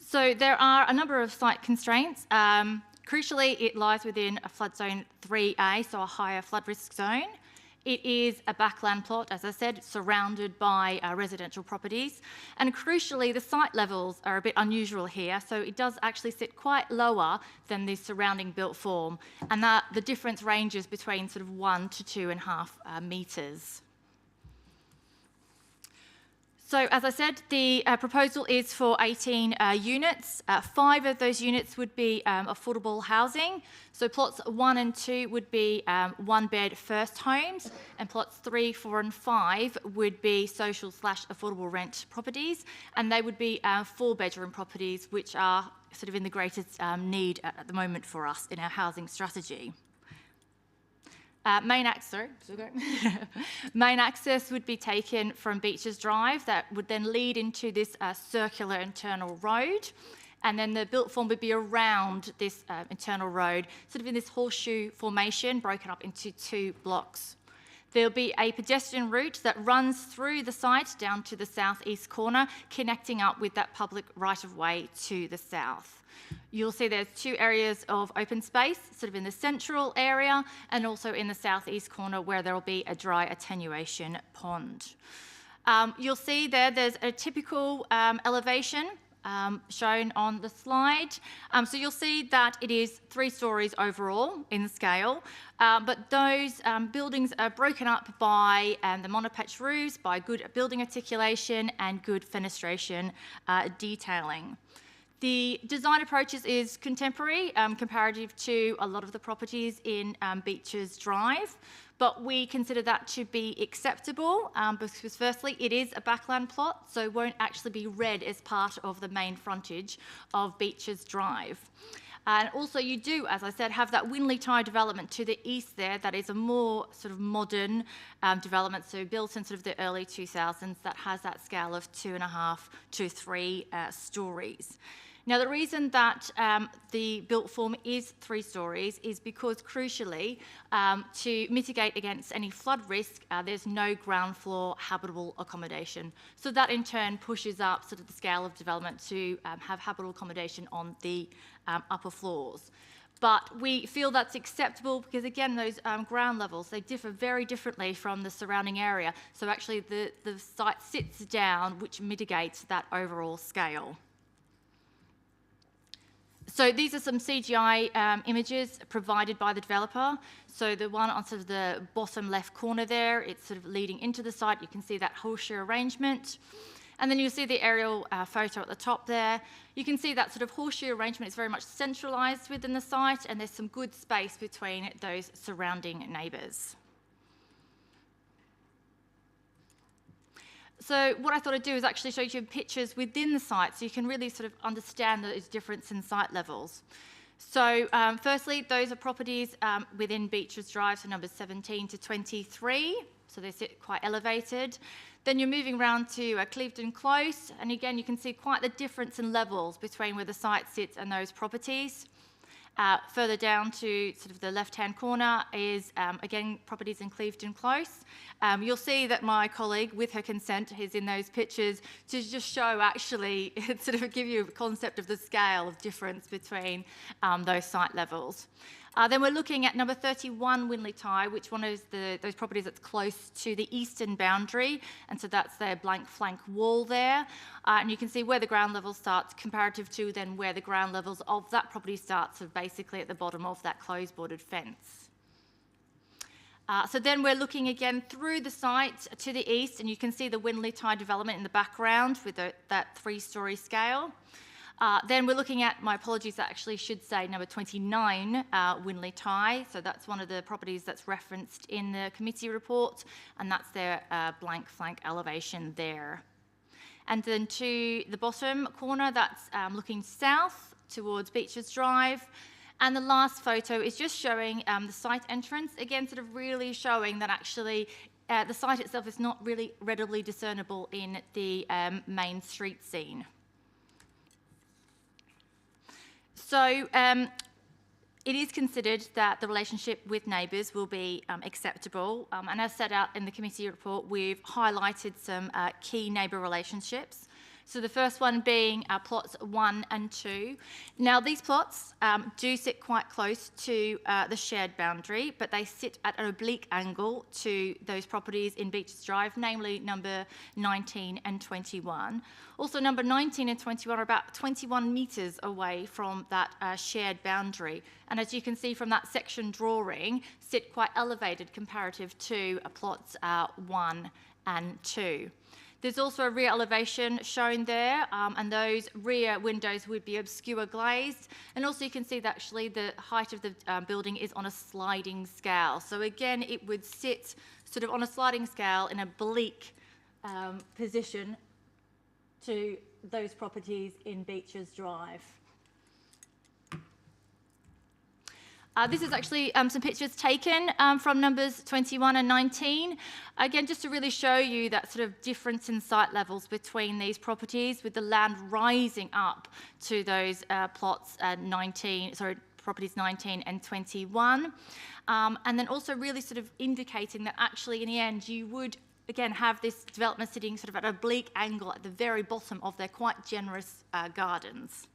So there are a number of site constraints. Crucially, it lies within a flood zone 3A, so a higher flood risk zone. It is a backland plot, as I said, surrounded by residential properties. And crucially, the site levels are a bit unusual here, so it does actually sit quite lower than the surrounding built form, and that the difference ranges between sort of 1 to 2.5 metres. So, as I said, the proposal is for 18 units. 5 of those units would be affordable housing. So plots 1 and 2 would be one-bed first homes, and plots 3, 4 and 5 would be social/affordable rent properties, and they would be 4-bedroom properties, which are sort of in the greatest need at the moment for us in our housing strategy. Main access would be taken from Beaches Drive. That would then lead into this circular internal road, and then the built form would be around this internal road, sort of in this horseshoe formation, broken up into 2 blocks. There'll be a pedestrian route that runs through the site down to the southeast corner, connecting up with that public right-of-way to the south. You'll see there's 2 areas of open space, sort of in the central area and also in the southeast corner where there'll be a dry attenuation pond. You'll see there's a typical elevation shown on the slide. So you'll see that it is 3 stories overall in scale, but those buildings are broken up by the monopatch roofs, by good building articulation and good fenestration detailing. The design approach is contemporary, comparative to a lot of the properties in Beaches Drive, but we consider that to be acceptable because firstly, it is a backland plot, so it won't actually be read as part of the main frontage of Beaches Drive. And also you do, as I said, have that Winley Tye development to the east there that is a more sort of modern development, so built in sort of the early 2000s, that has that scale of 2.5 to 3 stories. Now, the reason that the built form is 3 stories is because, crucially, to mitigate against any flood risk, there's no ground floor habitable accommodation. So that, in turn, pushes up sort of the scale of development to have habitable accommodation on the upper floors. But we feel that's acceptable because, again, those ground levels, they differ very differently from the surrounding area. So actually, the site sits down, which mitigates that overall scale. So these are some CGI images provided by the developer. So the one on sort of the bottom left corner there, it's sort of leading into the site. You can see that horseshoe arrangement. And then you'll see the aerial photo at the top there. You can see that sort of horseshoe arrangement is very much centralised within the site, and there's some good space between those surrounding neighbours. So what I thought I'd do is actually show you pictures within the site so you can really sort of understand those difference in site levels. So firstly, those are properties within Beaches Drive, so numbers 17 to 23, so they sit quite elevated. Then you're moving around to Clevedon Close, and again you can see quite the difference in levels between where the site sits and those properties. Further down to sort of the left-hand corner is, again, properties in Clevedon Close. You'll see that my colleague, with her consent, is in those pictures to just show, actually, sort of give you a concept of the scale of difference between those site levels. Then we're looking at number 31, Winley Tie, which one is those properties that's close to the eastern boundary, and so that's their blank flank wall there. And you can see where the ground level starts comparative to then where the ground levels of that property starts, so basically at the bottom of that closed bordered fence. So then we're looking again through the site to the east, and you can see the Winley Tie development in the background with that 3-storey scale. Then we're looking at, my apologies, I actually should say number 29, Winley Tie. So that's one of the properties that's referenced in the committee report, and that's their blank flank elevation there. And then to the bottom corner, that's looking south towards Beaches Drive. And the last photo is just showing the site entrance, again, sort of really showing that actually the site itself is not really readily discernible in the main street scene. So it is considered that the relationship with neighbours will be acceptable. And as set out in the committee report, we've highlighted some key neighbour relationships. So the first one being plots 1 and 2. Now these plots do sit quite close to the shared boundary, but they sit at an oblique angle to those properties in Beaches Drive, namely number 19 and 21. Also number 19 and 21 are about 21 metres away from that shared boundary. And as you can see from that section drawing, sit quite elevated comparative to plots 1 and 2. There's also a rear elevation shown there, and those rear windows would be obscure glazed. And also you can see that actually the height of the building is on a sliding scale. So again, it would sit sort of on a sliding scale in a oblique position to those properties in Beaches Drive. This is actually some pictures taken from numbers 21 and 19. Again, just to really show you that sort of difference in site levels between these properties, with the land rising up to those properties 19 and 21. And then also really sort of indicating that actually in the end you would again have this development sitting sort of at an oblique angle at the very bottom of their quite generous gardens.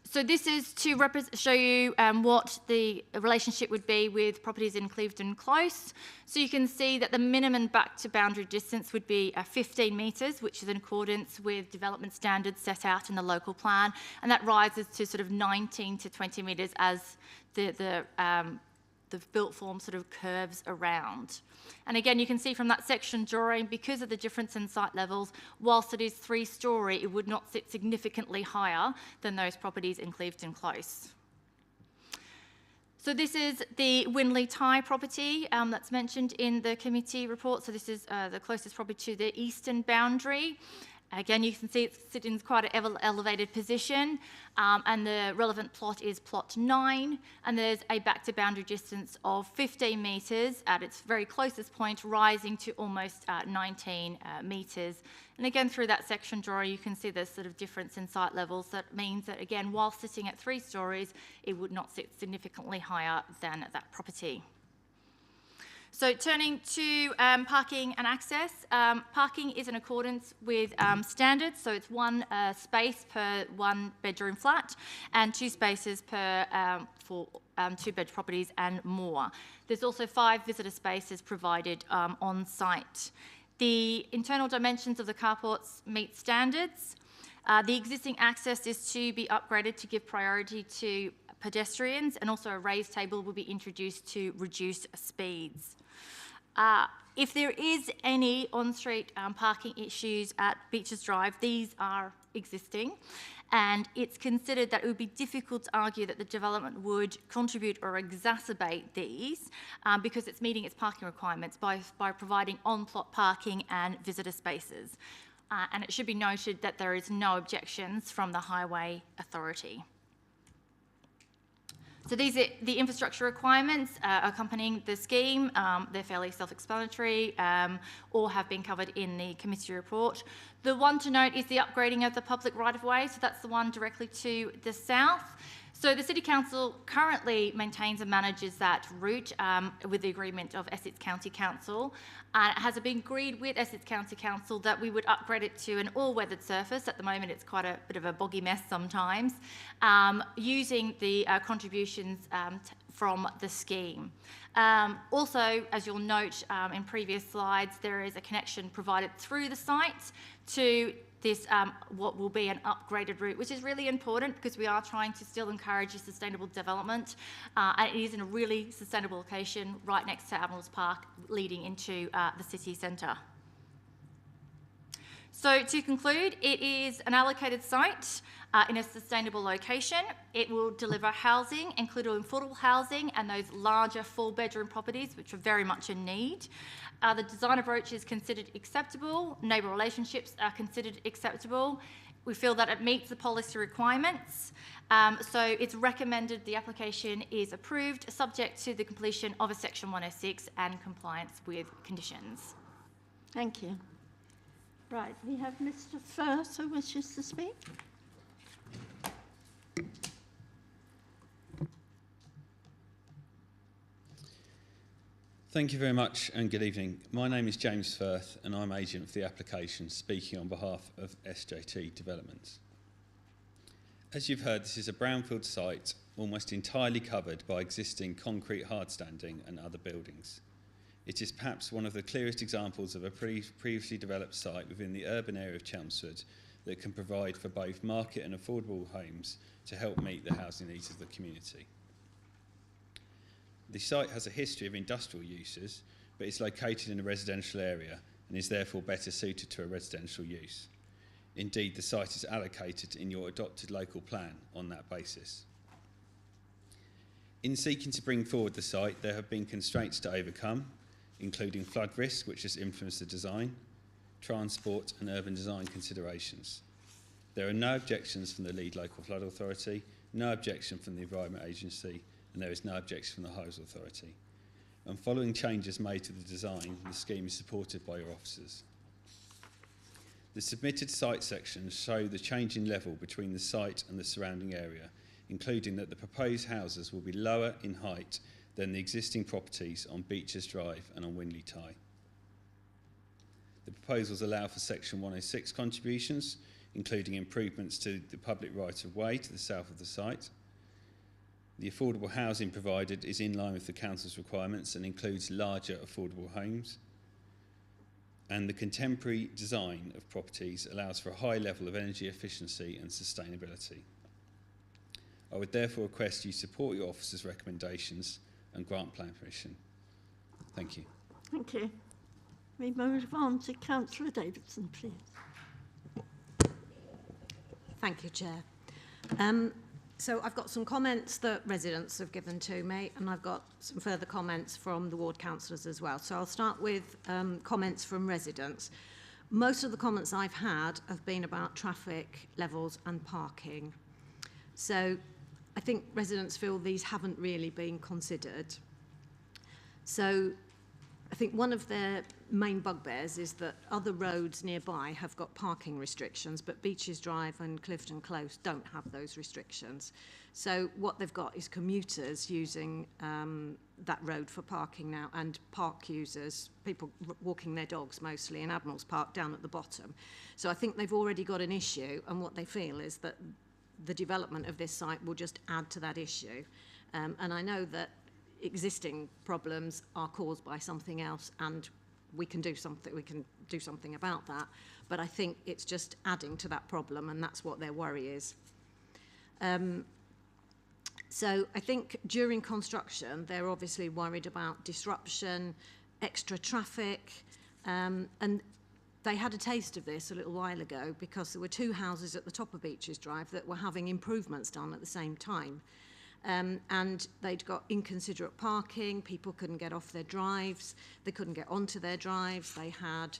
So this is to show you what the relationship would be with properties in Clevedon Close. So you can see that the minimum back to boundary distance would be 15 metres, which is in accordance with development standards set out in the local plan, and that rises to sort of 19 to 20 metres as the built form sort of curves around. And again, you can see from that section drawing, because of the difference in site levels, whilst it is 3-storey, it would not sit significantly higher than those properties in Clevedon Close. So this is the Winley Tie property that's mentioned in the committee report. So this is the closest property to the eastern boundary. Again, you can see it's sitting in quite an elevated position, and the relevant plot is plot 9, and there's a back to boundary distance of 15 metres at its very closest point, rising to almost 19 metres. And again, through that section drawing, you can see there's sort of difference in site levels. That means that, again, while sitting at 3 storeys, it would not sit significantly higher than that property. So turning to parking and access, parking is in accordance with standards, so it's 1 space per 1 bedroom flat and 2 spaces per for 2-bed properties and more. There's also 5 visitor spaces provided on site. The internal dimensions of the carports meet standards. The existing access is to be upgraded to give priority to pedestrians, and also a raised table will be introduced to reduce speeds. If there is any on-street parking issues at Beaches Drive, these are existing, and it's considered that it would be difficult to argue that the development would contribute or exacerbate these because it's meeting its parking requirements by providing on-plot parking and visitor spaces. And it should be noted that there is no objections from the Highway Authority. So these are the infrastructure requirements accompanying the scheme. They're fairly self-explanatory or have been covered in the committee report. The one to note is the upgrading of the public right-of-way, so that's the one directly to the south. So the City Council currently maintains and manages that route with the agreement of Essex County Council. It has been agreed with Essex County Council that we would upgrade it to an all-weathered surface. At the moment, it's quite a bit of a boggy mess sometimes, using the contributions from the scheme. Also, as you'll note in previous slides, there is a connection provided through the site to this, what will be an upgraded route, which is really important because we are trying to still encourage a sustainable development. And it is in a really sustainable location right next to Admiral's Park, leading into the city centre. So to conclude, it is an allocated site in a sustainable location. It will deliver housing, including affordable housing and those larger 4-bedroom properties, which are very much in need. The design approach is considered acceptable. Neighbour relationships are considered acceptable. We feel that it meets the policy requirements. So it's recommended the application is approved, subject to the completion of a Section 106 and compliance with conditions. Thank you. Right, we have Mr. Firth who wishes to speak. Thank you very much and good evening. My name is James Firth and I'm agent for the application, speaking on behalf of SJT Developments. As you've heard, this is a brownfield site almost entirely covered by existing concrete hardstanding and other buildings. It is perhaps one of the clearest examples of a previously developed site within the urban area of Chelmsford that can provide for both market and affordable homes to help meet the housing needs of the community. The site has a history of industrial uses, but is located in a residential area and is therefore better suited to a residential use. Indeed, the site is allocated in your adopted local plan on that basis. In seeking to bring forward the site, there have been constraints to overcome, including flood risk, which has influenced the design, transport and urban design considerations. There are no objections from the lead local flood authority, no objection from the Environment Agency, and there is no objection from the Hose Authority. And following changes made to the design, the scheme is supported by your officers. The submitted site sections show the change in level between the site and the surrounding area, including that the proposed houses will be lower in height than the existing properties on Beeches Drive and on Winley Tie. The proposals allow for Section 106 contributions, including improvements to the public right-of-way to the south of the site. The affordable housing provided is in line with the Council's requirements and includes larger affordable homes. And the contemporary design of properties allows for a high level of energy efficiency and sustainability. I would therefore request you support your officer's recommendations and grant plan permission. Thank you. Thank you. We move on to Councillor Davidson, please. Thank you, Chair. So I've got some comments that residents have given to me, and I've got some further comments from the ward councillors as well. So I'll start with comments from residents. Most of the comments I've had have been about traffic levels and parking. So I think residents feel these haven't really been considered. So I think one of their main bugbears is that other roads nearby have got parking restrictions, but Beeches Drive and Clifton Close don't have those restrictions. So what they've got is commuters using that road for parking now, and park users, people walking their dogs mostly in Admiral's Park down at the bottom. So I think they've already got an issue, and what they feel is that the development of this site will just add to that issue. And I know that existing problems are caused by something else, and we can do something about that, but I think it's just adding to that problem, and that's what their worry is. So I think during construction they're obviously worried about disruption, extra traffic, and they had a taste of this a little while ago because there were 2 houses at the top of Beeches Drive that were having improvements done at the same time. And they'd got inconsiderate parking, people couldn't get off their drives, they couldn't get onto their drives, they had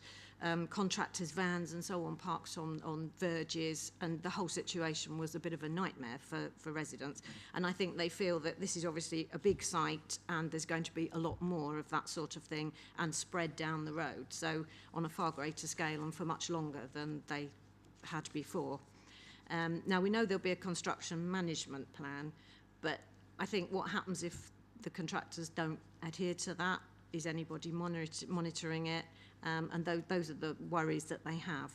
contractors' vans and so on parked on verges, and the whole situation was a bit of a nightmare for residents. And I think they feel that this is obviously a big site and there's going to be a lot more of that sort of thing and spread down the road, so on a far greater scale and for much longer than they had before. Now, we know there'll be a construction management plan, but I think what happens if the contractors don't adhere to that? Is anybody monitoring it? And those are the worries that they have.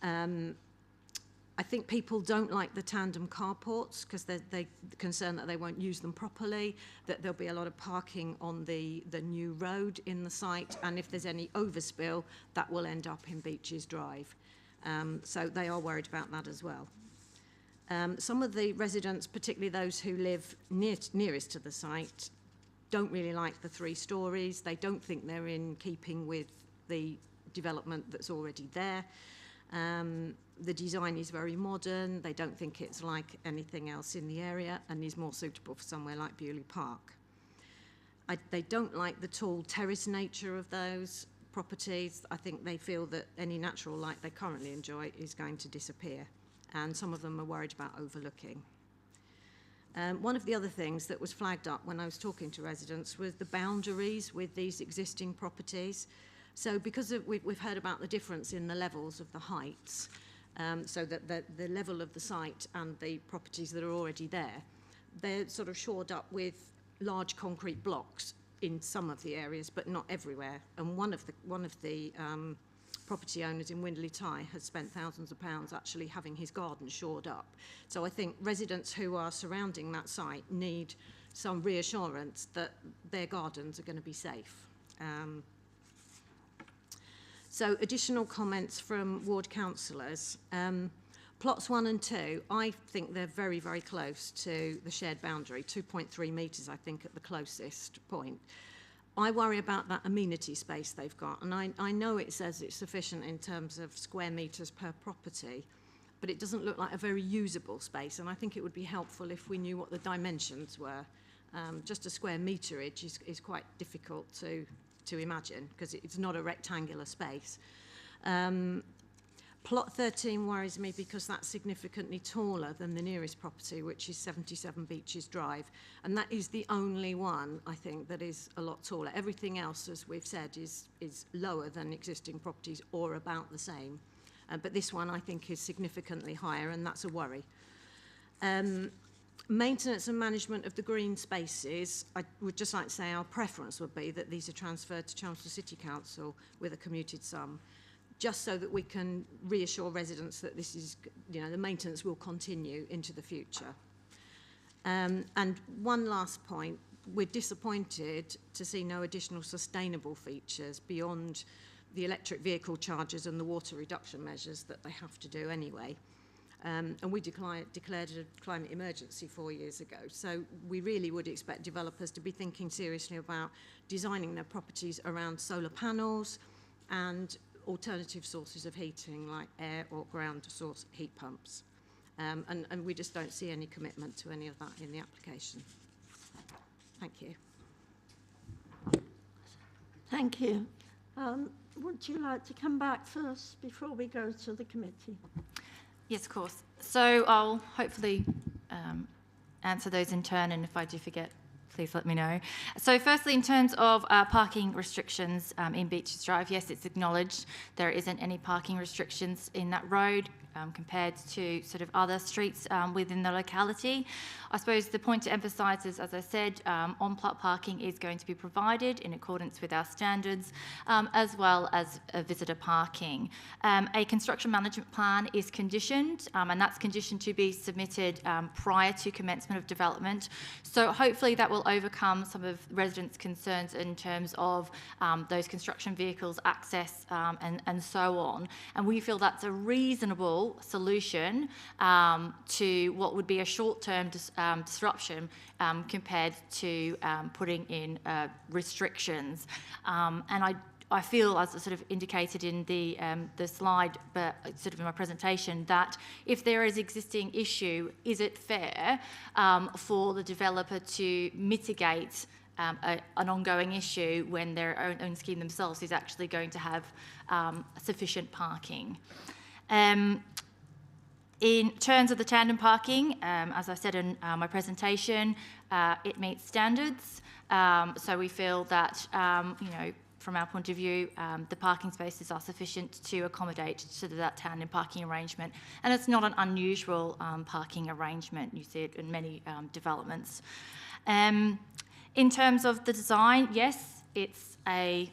I think people don't like the tandem carports because they're concerned that they won't use them properly, that there'll be a lot of parking on the new road in the site, and if there's any overspill, that will end up in Beaches Drive. So they are worried about that as well. Some of the residents, particularly those who live nearest to the site, don't really like the 3 stories. They don't think they're in keeping with the development that's already there. The design is very modern. They don't think it's like anything else in the area and is more suitable for somewhere like Bewley Park. They don't like the tall terrace nature of those properties. I think they feel that any natural light they currently enjoy is going to disappear, and some of them are worried about overlooking. One of the other things that was flagged up when I was talking to residents was the boundaries with these existing properties. So because we've heard about the difference in the levels of the heights, so that the level of the site and the properties that are already there, they're sort of shored up with large concrete blocks in some of the areas, but not everywhere. And one of the property owners in Windley Tie has spent thousands of pounds actually having his garden shored up. So I think residents who are surrounding that site need some reassurance that their gardens are going to be safe. So additional comments from ward councillors. Plots 1 and 2, I think they're very, very close to the shared boundary, 2.3 metres, I think, at the closest point. I worry about that amenity space they've got, and I know it says it's sufficient in terms of square metres per property, but it doesn't look like a very usable space, and I think it would be helpful if we knew what the dimensions were. Just a square meterage is quite difficult to imagine, because it's not a rectangular space. Plot 13 worries me because that's significantly taller than the nearest property, which is 77 Beaches Drive. And that is the only one, I think, that is a lot taller. Everything else, as we've said, is lower than existing properties or about the same. But this one, I think, is significantly higher, and that's a worry. Maintenance and management of the green spaces, I would just like to say our preference would be that these are transferred to Chelmsford City Council with a commuted sum, just so that we can reassure residents that this is, the maintenance will continue into the future. And one last point, we're disappointed to see no additional sustainable features beyond the electric vehicle charges and the water reduction measures that they have to do anyway. And we declared a climate emergency 4 years ago. So we really would expect developers to be thinking seriously about designing their properties around solar panels and alternative sources of heating like air or ground source heat pumps. And we just don't see any commitment to any of that in the application. Thank you. Thank you. Would you like to come back first before we go to the committee? Yes, of course. So I'll hopefully answer those in turn, and if I do forget, please let me know. So firstly, in terms of parking restrictions in Beaches Drive, yes, it's acknowledged there isn't any parking restrictions in that road compared to sort of other streets within the locality. I suppose the point to emphasise is, as I said, on-plot parking is going to be provided in accordance with our standards, as well as visitor parking. A construction management plan is conditioned, and that's conditioned to be submitted prior to commencement of development. So hopefully that will overcome some of residents' concerns in terms of those construction vehicles, access, and so on. And we feel that's a reasonable solution to what would be a short-term disruption compared to putting in restrictions. And I feel, as I sort of indicated in the slide, but sort of in my presentation, that if there is existing issue, is it fair for the developer to mitigate an ongoing issue when their own scheme themselves is actually going to have sufficient parking? In terms of the tandem parking, as I said in my presentation, it meets standards. So we feel that, from our point of view, the parking spaces are sufficient to accommodate sort of that tandem parking arrangement. And it's not an unusual parking arrangement. You see it in many developments. In terms of the design, yes, it's a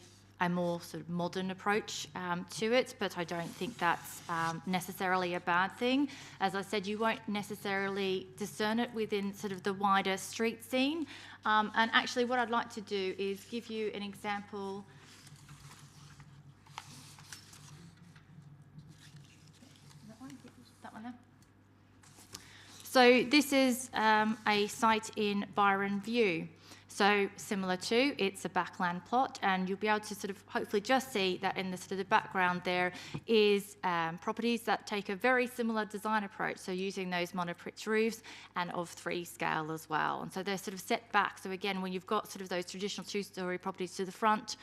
more sort of modern approach to it, but I don't think that's necessarily a bad thing. As I said, you won't necessarily discern it within sort of the wider street scene. And actually what I'd like to do is give you an example. That one there. So this is a site in Byron View. So similar to, it's a backland plot, and you'll be able to sort of hopefully just see that in the sort of the background there is properties that take a very similar design approach, so using those monopitch roofs and of 3 scale as well. And so they're sort of set back. So again, when you've got sort of those traditional 2-storey properties to the front,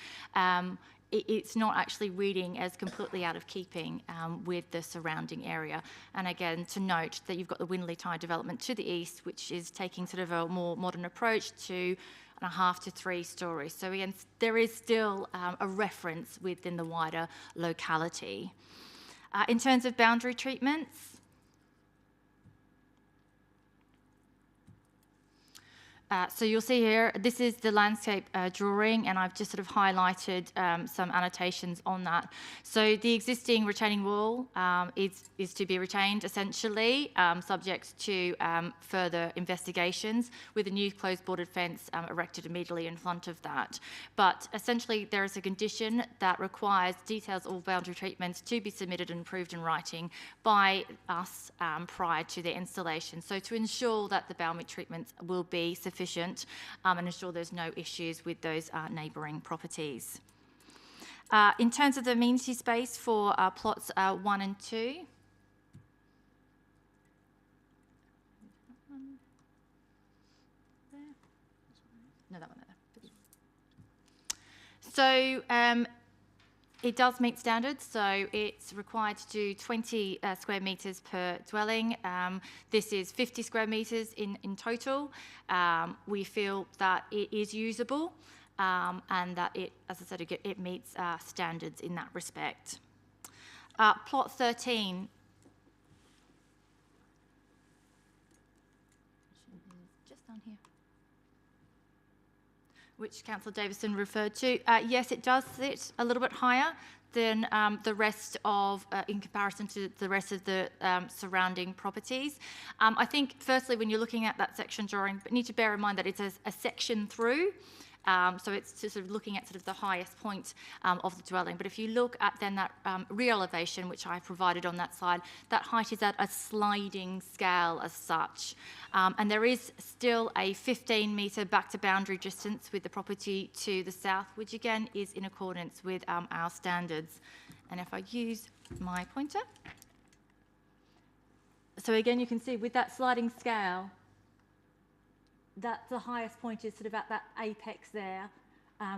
it's not actually reading as completely out of keeping with the surrounding area. And again, to note that you've got the Winley Tye development to the east, which is taking sort of a more modern approach to 1.5 to 3 stories. So again, there is still a reference within the wider locality. In terms of boundary treatments, so you'll see here, this is the landscape drawing, and I've just sort of highlighted some annotations on that. So the existing retaining wall is to be retained, essentially, subject to further investigations, with a new closed boarded fence erected immediately in front of that. But essentially, there is a condition that requires details of all boundary treatments to be submitted and approved in writing by us prior to their installation. So to ensure that the boundary treatments will be sufficient and ensure there's no issues with those neighbouring properties. In terms of the amenity space for plots 1 and 2, no, that one there. So it does meet standards, so it's required to do 20 square metres per dwelling. This is 50 square metres in total. We feel that it is usable and that it, as I said, it meets standards in that respect. Plot 13. Just down here. Which Councillor Davison referred to. Yes, it does sit a little bit higher than the rest of, in comparison to the rest of the surrounding properties. I think, firstly, when you're looking at that section drawing, but need to bear in mind that it's a section through. So it's sort of looking at sort of the highest point of the dwelling. But if you look at then that rear elevation, which I provided on that slide, that height is at a sliding scale as such. And there is still a 15-metre back to boundary distance with the property to the south, which again is in accordance with our standards. And if I use my pointer. So again, you can see with that sliding scale, that the highest point is sort of at that apex there,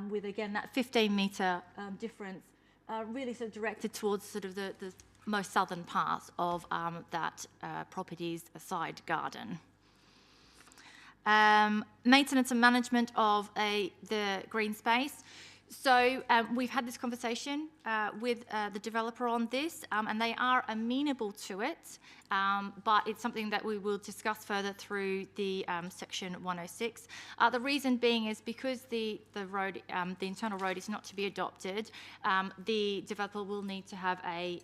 with again that 15-metre difference, really sort of directed towards sort of the most southern part of that property's side garden. Maintenance and management of the green space. So we've had this conversation with the developer on this, and they are amenable to it, but it's something that we will discuss further through the section 106. The reason being is because the road, the internal road is not to be adopted, the developer will need to have a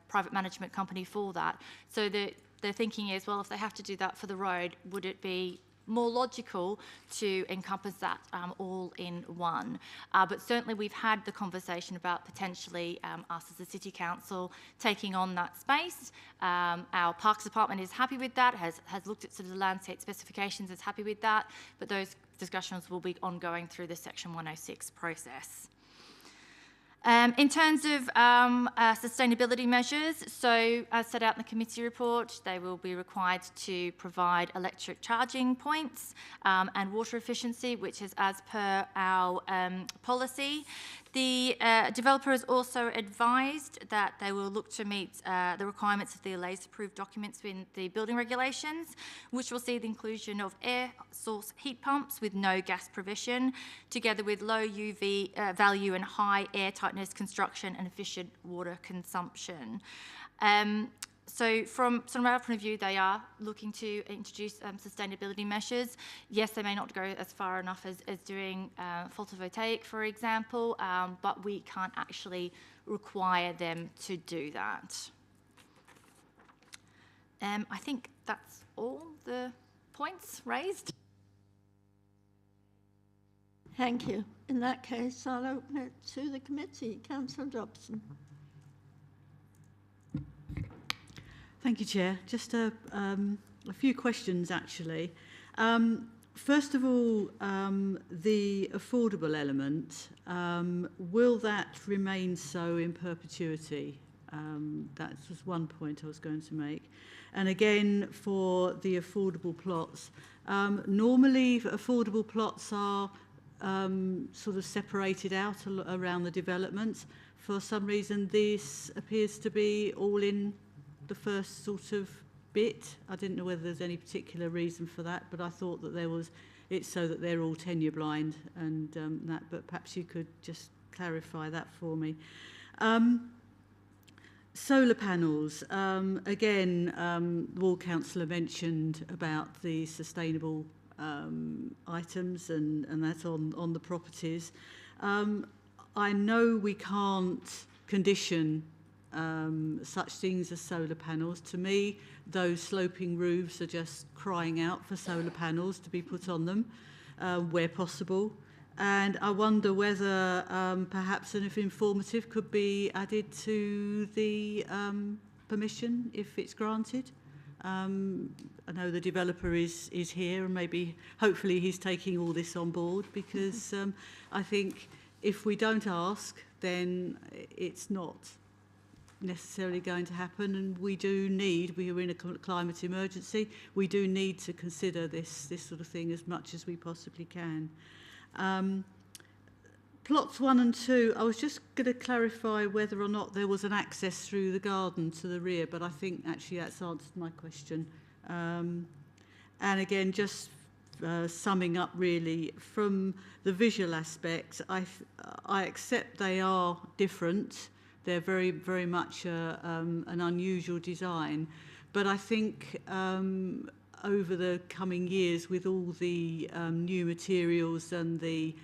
private management company for that. So the thinking is, well, if they have to do that for the road, would it be more logical to encompass that all in one. But certainly we've had the conversation about potentially us as a City Council taking on that space. Our Parks Department is happy with that, has looked at sort of the landscape specifications, is happy with that, but those discussions will be ongoing through the Section 106 process. In terms of sustainability measures, so as set out in the committee report, they will be required to provide electric charging points and water efficiency, which is as per our policy. The developer has also advised that they will look to meet the requirements of the LAIS-approved documents in the building regulations, which will see the inclusion of air source heat pumps with no gas provision, together with low UV value and high air tightness construction and efficient water consumption. So from our point of view, they are looking to introduce sustainability measures. Yes, they may not go as far enough as doing photovoltaic, for example, but we can't actually require them to do that. I think that's all the points raised. Thank you. In that case, I'll open it to the committee. Councillor Dobson. Thank you, Chair. Just a few questions, actually. First of all, the affordable element, will that remain so in perpetuity? That was one point I was going to make. And again, for the affordable plots, normally affordable plots are sort of separated out around the developments. For some reason, this appears to be all in the first sort of bit. I didn't know whether there's any particular reason for that, but I thought that there was, it's so that they're all tenure blind and that, but perhaps you could just clarify that for me. Solar panels, again, the Ward Councillor mentioned about the sustainable items and that on the properties. I know we can't condition such things as solar panels. To me, those sloping roofs are just crying out for solar panels to be put on them where possible. And I wonder whether perhaps an informative could be added to the permission if it's granted. I know the developer is here and maybe hopefully he's taking all this on board, because I think if we don't ask, then it's not necessarily going to happen, and we are in a climate emergency, we do need to consider this sort of thing as much as we possibly can. Plots 1 and 2, I was just going to clarify whether or not there was an access through the garden to the rear, but I think actually that's answered my question. And again, just summing up really, from the visual aspect, I accept they are different. They're very, very much an unusual design. But I think over the coming years, with all the new materials and the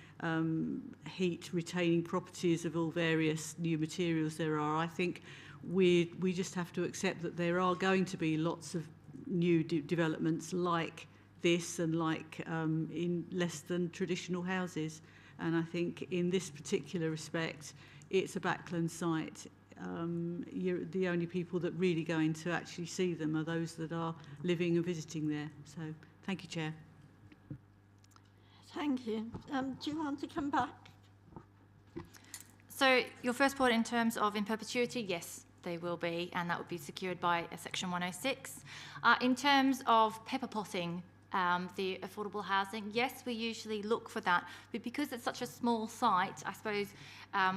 heat-retaining properties of all various new materials there are, I think we just have to accept that there are going to be lots of new developments like this and like in less than traditional houses. And I think in this particular respect, it's a backland site. The only people that really going to actually see them are those that are living and visiting there. So, thank you, Chair. Thank you. Do you want to come back? So, your first point in terms of in perpetuity, yes, they will be, and that would be secured by Section 106. In terms of pepper potting, the affordable housing, yes, we usually look for that, but because it's such a small site, I suppose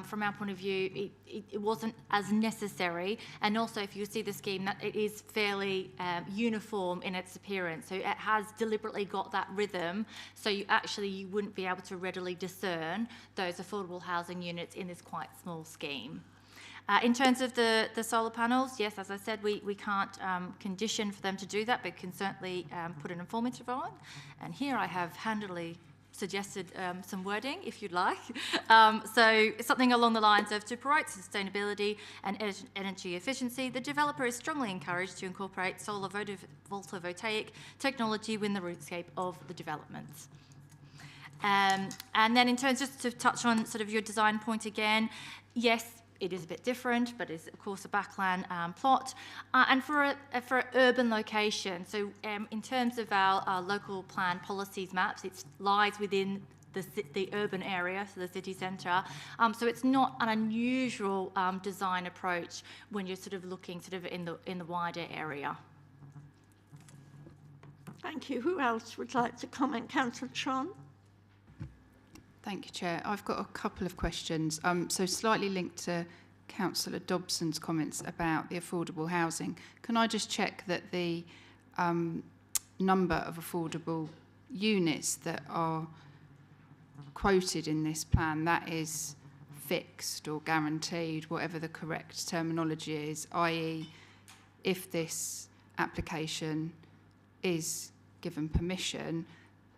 from our point of view, it wasn't as necessary. And also, if you see the scheme, that it is fairly uniform in its appearance, so it has deliberately got that rhythm, so you wouldn't be able to readily discern those affordable housing units in this quite small scheme. In terms of the solar panels, yes, as I said, we can't condition for them to do that, but can certainly put an informative on. And here I have handily suggested some wording, if you'd like. So something along the lines of, to promote sustainability and energy efficiency, the developer is strongly encouraged to incorporate solar photovoltaic technology within the rootscape of the developments. And then in terms, just to touch on sort of your design point again, yes, it is a bit different, but is of course a backland plot, and for an urban location. So in terms of our local plan policies maps, it lies within the urban area, so the city centre. So it's not an unusual design approach when you're sort of looking sort of in the wider area. Thank you. Who else would like to comment? Councillor Tron. Thank you, Chair. I've got a couple of questions. So slightly linked to Councillor Dobson's comments about the affordable housing. Can I just check that the number of affordable units that are quoted in this plan, that is fixed or guaranteed, whatever the correct terminology is, i.e. if this application is given permission,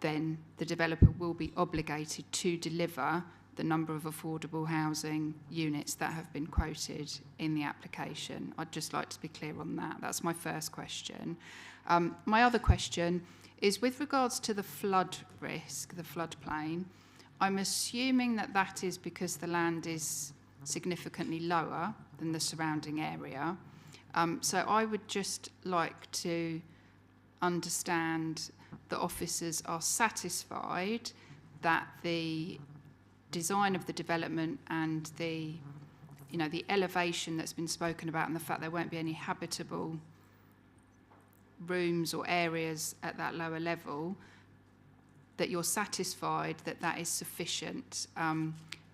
then the developer will be obligated to deliver the number of affordable housing units that have been quoted in the application. I'd just like to be clear on that. That's my first question. My other question is with regards to the flood risk, the floodplain. I'm assuming that that is because the land is significantly lower than the surrounding area. So I would just like to understand that officers are satisfied that the design of the development and the elevation that's been spoken about and the fact there won't be any habitable rooms or areas at that lower level, that you're satisfied that that is sufficient.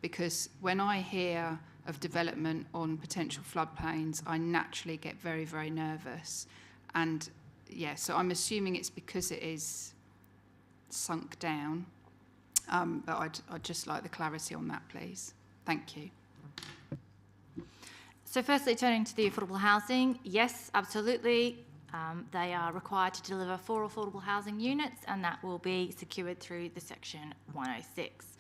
Because when I hear of development on potential floodplains, I naturally get very, very nervous. And yeah, so I'm assuming it's because it is sunk down. But I'd just like the clarity on that, please. Thank you. So firstly, turning to the affordable housing, yes, absolutely. They are required to deliver 4 affordable housing units, and that will be secured through the Section 106.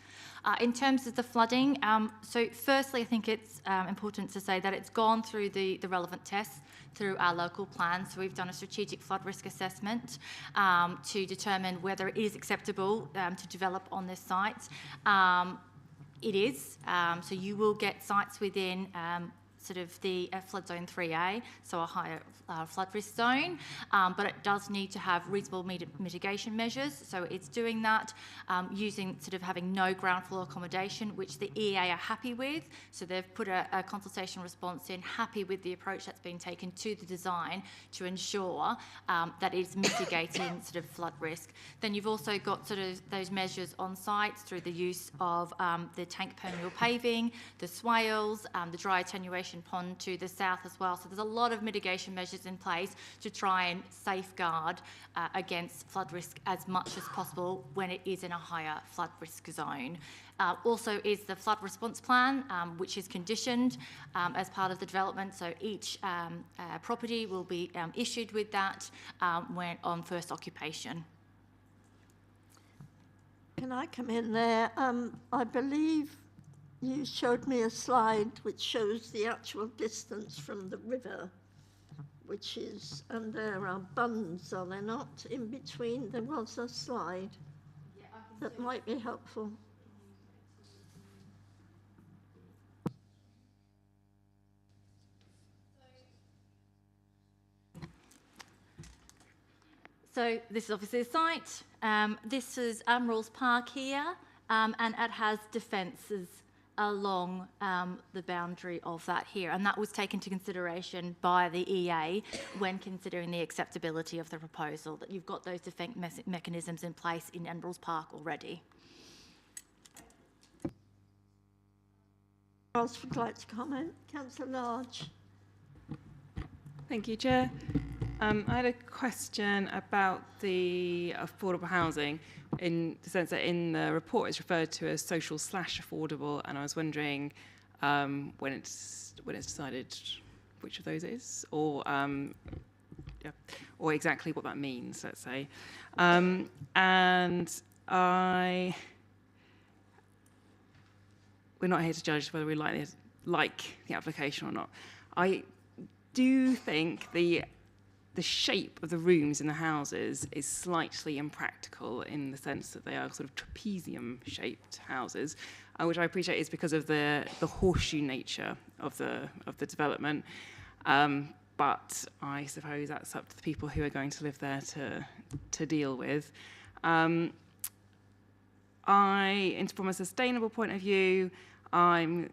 In terms of the flooding, so firstly, I think it's important to say that it's gone through the relevant tests through our local plan. So we've done a strategic flood risk assessment to determine whether it is acceptable to develop on this site. It is. So you will get sites within sort of the flood zone 3A, so a higher flood risk zone, but it does need to have reasonable mitigation measures. So it's doing that using sort of having no ground floor accommodation, which the EA are happy with. So they've put a consultation response in, happy with the approach that's been taken to the design to ensure that it's mitigating sort of flood risk. Then you've also got sort of those measures on site through the use of the tank permeable paving, the swales, the dry attenuation pond to the south as well. So there's a lot of mitigation measures in place to try and safeguard against flood risk as much as possible when it is in a higher flood risk zone. Also is the flood response plan, which is conditioned as part of the development. So each property will be issued with that when on first occupation. Can I come in there? I believe you showed me a slide which shows the actual distance from the river, which is, and there are bunds, are there not, in between? There was a slide that might be helpful. So this is obviously a site. This is Admiral's Park here, and it has defences along the boundary of that here, and that was taken into consideration by the EA when considering the acceptability of the proposal, that you've got those defence mechanisms in place in Admiral's Park already. Who else would like to comment? Councillor Large. Thank you, Chair. I had a question about the affordable housing, in the sense that in the report it's referred to as social/affordable, and I was wondering when it's decided which of those it is, or exactly what that means, let's say. And we're not here to judge whether we like the application or not. I do think the shape of the rooms in the houses is slightly impractical, in the sense that they are sort of trapezium-shaped houses, which I appreciate is because of the horseshoe nature of the development. But I suppose that's up to the people who are going to live there to deal with. from a sustainable point of view, I'm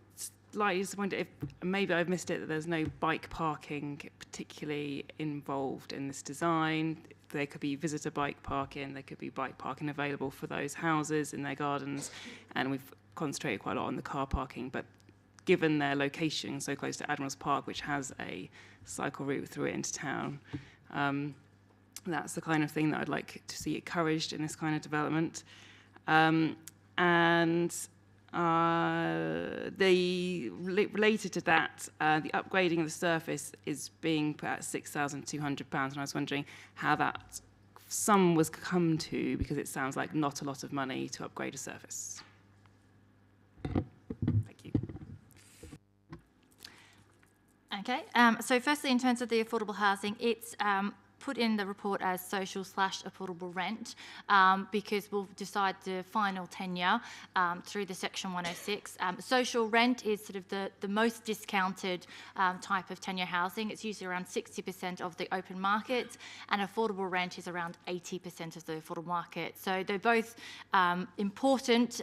slightly disappointed if maybe I've missed it that there's no bike parking particularly involved in this design. There could be visitor bike parking, there could be bike parking available for those houses in their gardens, and we've concentrated quite a lot on the car parking, but given their location so close to Admiral's Park, which has a cycle route through it into town, that's the kind of thing that I'd like to see encouraged in this kind of development. Related to that, the upgrading of the surface is being put at £6,200, and I was wondering how that sum was come to, because it sounds like not a lot of money to upgrade a surface. Thank you. Okay, so firstly, in terms of the affordable housing, it's put in the report as social/affordable rent because we'll decide the final tenure through the Section 106. Social rent is sort of the most discounted type of tenure housing. It's usually around 60% of the open market, and affordable rent is around 80% of the affordable market. So they're both important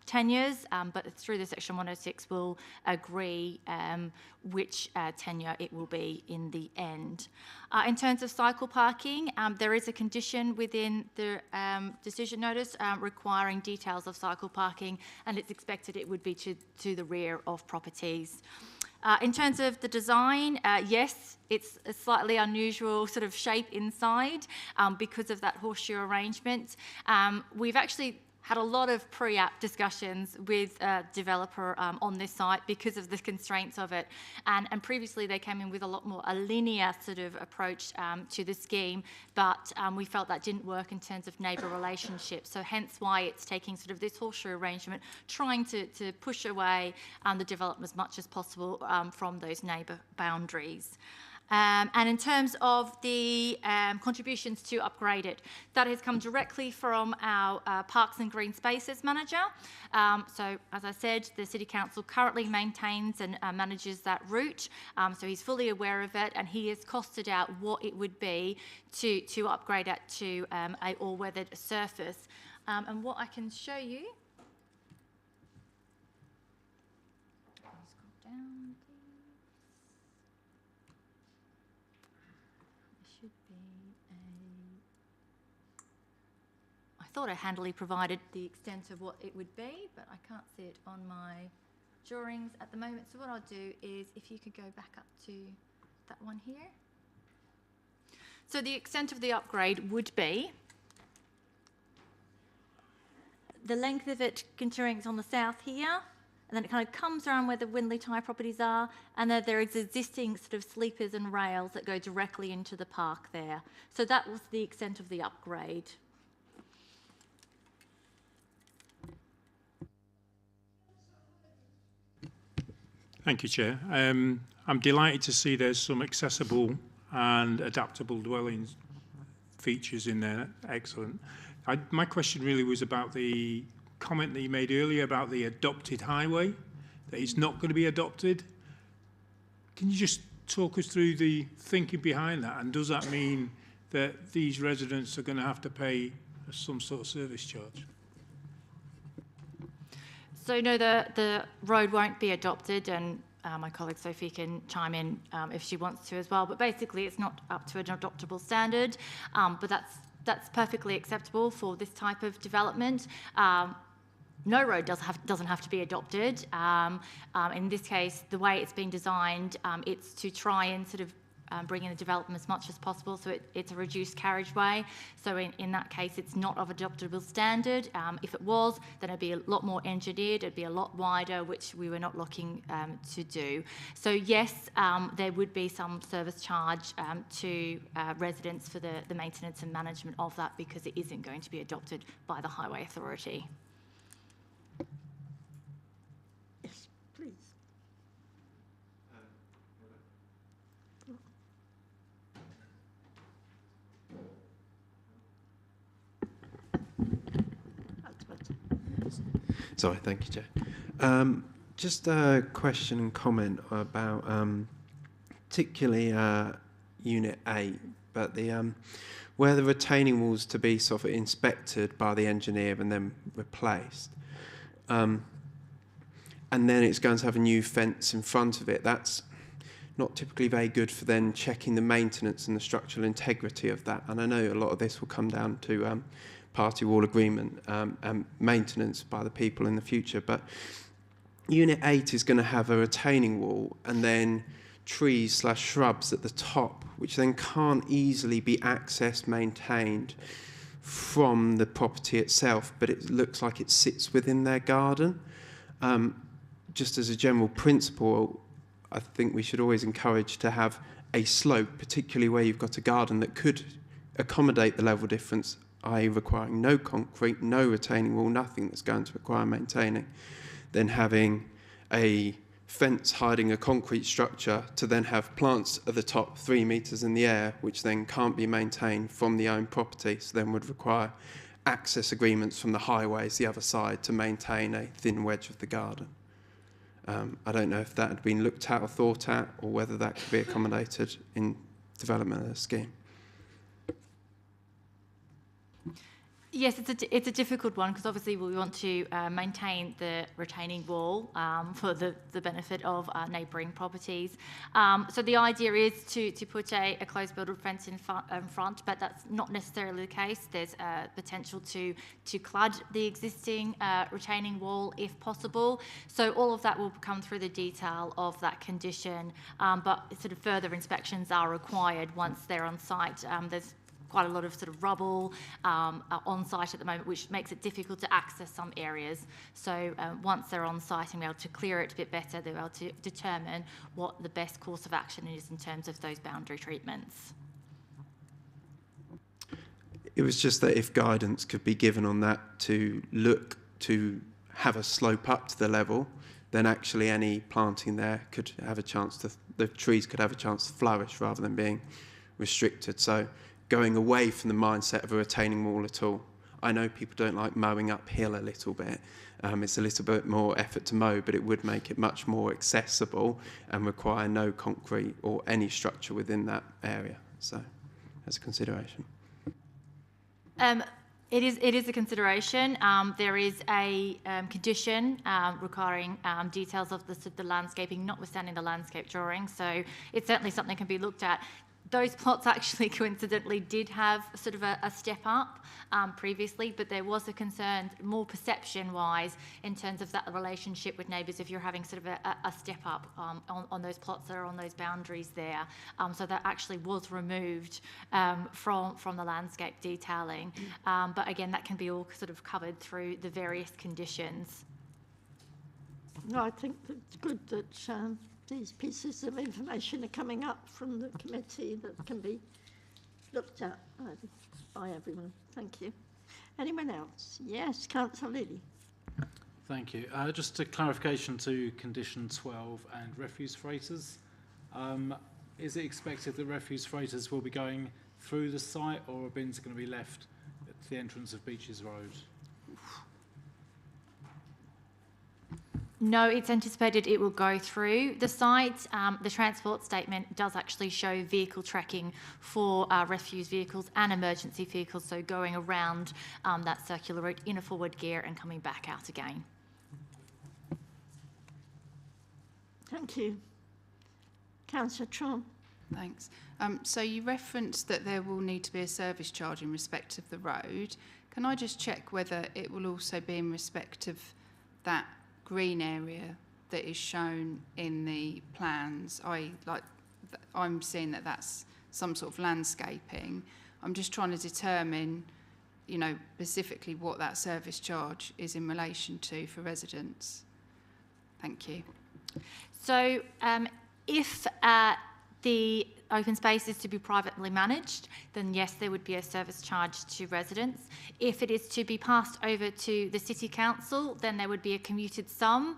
tenures, but through the Section 106 we'll agree which tenure it will be in the end. In terms of cycle parking, there is a condition within the decision notice requiring details of cycle parking, and it's expected it would be to the rear of properties. In terms of the design, yes, it's a slightly unusual sort of shape inside because of that horseshoe arrangement. We've actually had a lot of pre-app discussions with a developer on this site because of the constraints of it. And previously they came in with a lot more a linear sort of approach to the scheme, but we felt that didn't work in terms of neighbour relationships. So hence why it's taking sort of this horseshoe arrangement, trying to push away the development as much as possible from those neighbour boundaries. And in terms of the contributions to upgrade it, that has come directly from our Parks and Green Spaces manager. So, as I said, the City Council currently maintains and manages that route, so he's fully aware of it, and he has costed out what it would be to upgrade it to a all-weathered surface. And what I can show you... I thought I handily provided the extent of what it would be, but I can't see it on my drawings at the moment. So what I'll do is, if you could go back up to that one here. So the extent of the upgrade would be, the length of it, considering it's on the south here, and then it kind of comes around where the Windley Tie properties are, and then there is existing sort of sleepers and rails that go directly into the park there. So that was the extent of the upgrade. Thank you, Chair. I'm delighted to see there's some accessible and adaptable dwelling features in there. Excellent. My question really was about the comment that you made earlier about the adopted highway, that it's not going to be adopted. Can you just talk us through the thinking behind that? And does that mean that these residents are going to have to pay some sort of service charge? So no, the road won't be adopted, and my colleague Sophie can chime in if she wants to as well. But basically, it's not up to an adoptable standard, but that's perfectly acceptable for this type of development. No road doesn't have to be adopted. In this case, the way it's been designed, it's to try and sort of bring in the development as much as possible, so it's a reduced carriageway. So in that case, it's not of adoptable standard. If it was, then it'd be a lot more engineered, it'd be a lot wider, which we were not looking to do. So yes, there would be some service charge to residents for the maintenance and management of that, because it isn't going to be adopted by the Highway Authority. Yes, please. Sorry, thank you, Chair. Just a question and comment about particularly Unit 8, but where the retaining wall's to be sort of inspected by the engineer and then replaced, and then it's going to have a new fence in front of it, that's not typically very good for then checking the maintenance and the structural integrity of that. And I know a lot of this will come down to party wall agreement and maintenance by the people in the future, but Unit 8 is going to have a retaining wall and then trees/shrubs at the top, which then can't easily be accessed, maintained from the property itself, but it looks like it sits within their garden. Just as a general principle, I think we should always encourage to have a slope, particularly where you've got a garden that could accommodate the level difference, i.e. requiring no concrete, no retaining wall, nothing that's going to require maintaining, then having a fence hiding a concrete structure to then have plants at the top 3 metres in the air, which then can't be maintained from the owned property, so then would require access agreements from the highways the other side to maintain a thin wedge of the garden. I don't know if that had been looked at or thought at, or whether that could be accommodated in development of the scheme. Yes, it's a difficult one because obviously we want to maintain the retaining wall for the benefit of neighbouring properties. So the idea is to put a closed build fence in front, but that's not necessarily the case. There's potential to clad the existing retaining wall if possible. So all of that will come through the detail of that condition, but sort of further inspections are required once they're on site. There's quite a lot of sort of rubble on site at the moment, which makes it difficult to access some areas. So once they're on site and be able to clear it a bit better, they'll be able to determine what the best course of action is in terms of those boundary treatments. It was just that if guidance could be given on that to look to have a slope up to the level, then actually any planting there could have a chance to, the trees could have a chance to flourish rather than being restricted. So going away from the mindset of a retaining wall at all. I know people don't like mowing uphill a little bit. It's a little bit more effort to mow, but it would make it much more accessible and require no concrete or any structure within that area. So, as a consideration. It is a consideration. There is a condition requiring details of the landscaping, notwithstanding the landscape drawing. So it's certainly something that can be looked at. Those plots actually coincidentally did have sort of a step up previously, but there was a concern, more perception-wise, in terms of that relationship with neighbours if you're having sort of a step up on those plots that are on those boundaries there. So that actually was removed from the landscape detailing. But again, that can be all sort of covered through the various conditions. No, I think it's good that these pieces of information are coming up from the committee that can be looked at by everyone. Thank you. Anyone else? Yes, Councillor Lilly. Thank you. Just a clarification to condition 12 and refuse freighters. Is it expected that refuse freighters will be going through the site, or are bins going to be left at the entrance of Beaches Road? No, it's anticipated it will go through the site. The transport statement does actually show vehicle tracking for refuse vehicles and emergency vehicles, so going around that circular route in a forward gear and coming back out again. Thank you. Councillor Tron. Thanks. So you referenced that there will need to be a service charge in respect of the road. Can I just check whether it will also be in respect of that green area that is shown in the plans? I'm seeing that that's some sort of landscaping. I'm just trying to determine, you know, specifically what that service charge is in relation to for residents. Thank you. So if the open space is to be privately managed, then yes, there would be a service charge to residents. If it is to be passed over to the City Council, then there would be a commuted sum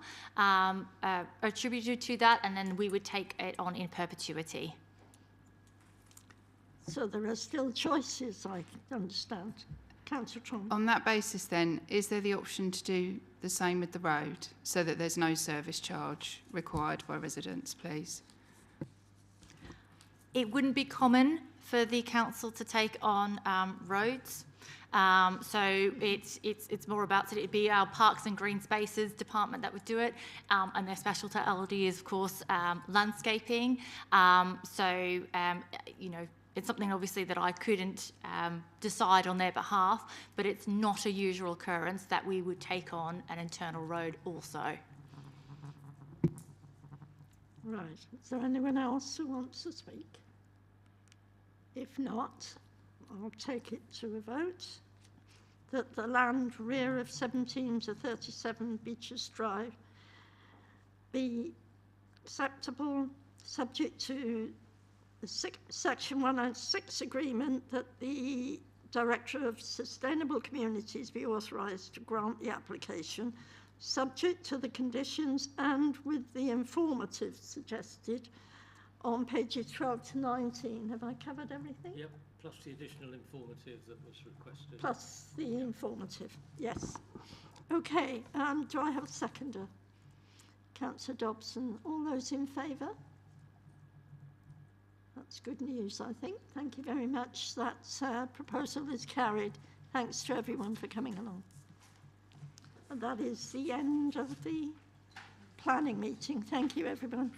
attributed to that, and then we would take it on in perpetuity. So there are still choices, I understand. Councillor Tron. On that basis then, is there the option to do the same with the road so that there's no service charge required by residents, please? It wouldn't be common for the council to take on roads. So it's more about, so it'd be our Parks and Green Spaces department that would do it, and their specialty is, of course, landscaping. You know, it's something obviously that I couldn't decide on their behalf, but it's not a usual occurrence that we would take on an internal road also. Right. Is there anyone else who wants to speak? If not, I'll take it to a vote that the land rear of 17 to 37 Beaches Drive be acceptable, subject to the Section 106 agreement that the Director of Sustainable Communities be authorised to grant the application, subject to the conditions and with the informative suggested on pages 12 to 19. Have I covered everything? Yep, plus the additional informative that was requested. Plus the informative, yes. Okay, do I have a seconder? Councillor Dobson. All those in favour? That's good news, I think. Thank you very much. That proposal is carried. Thanks to everyone for coming along. And that is the end of the planning meeting. Thank you, everyone.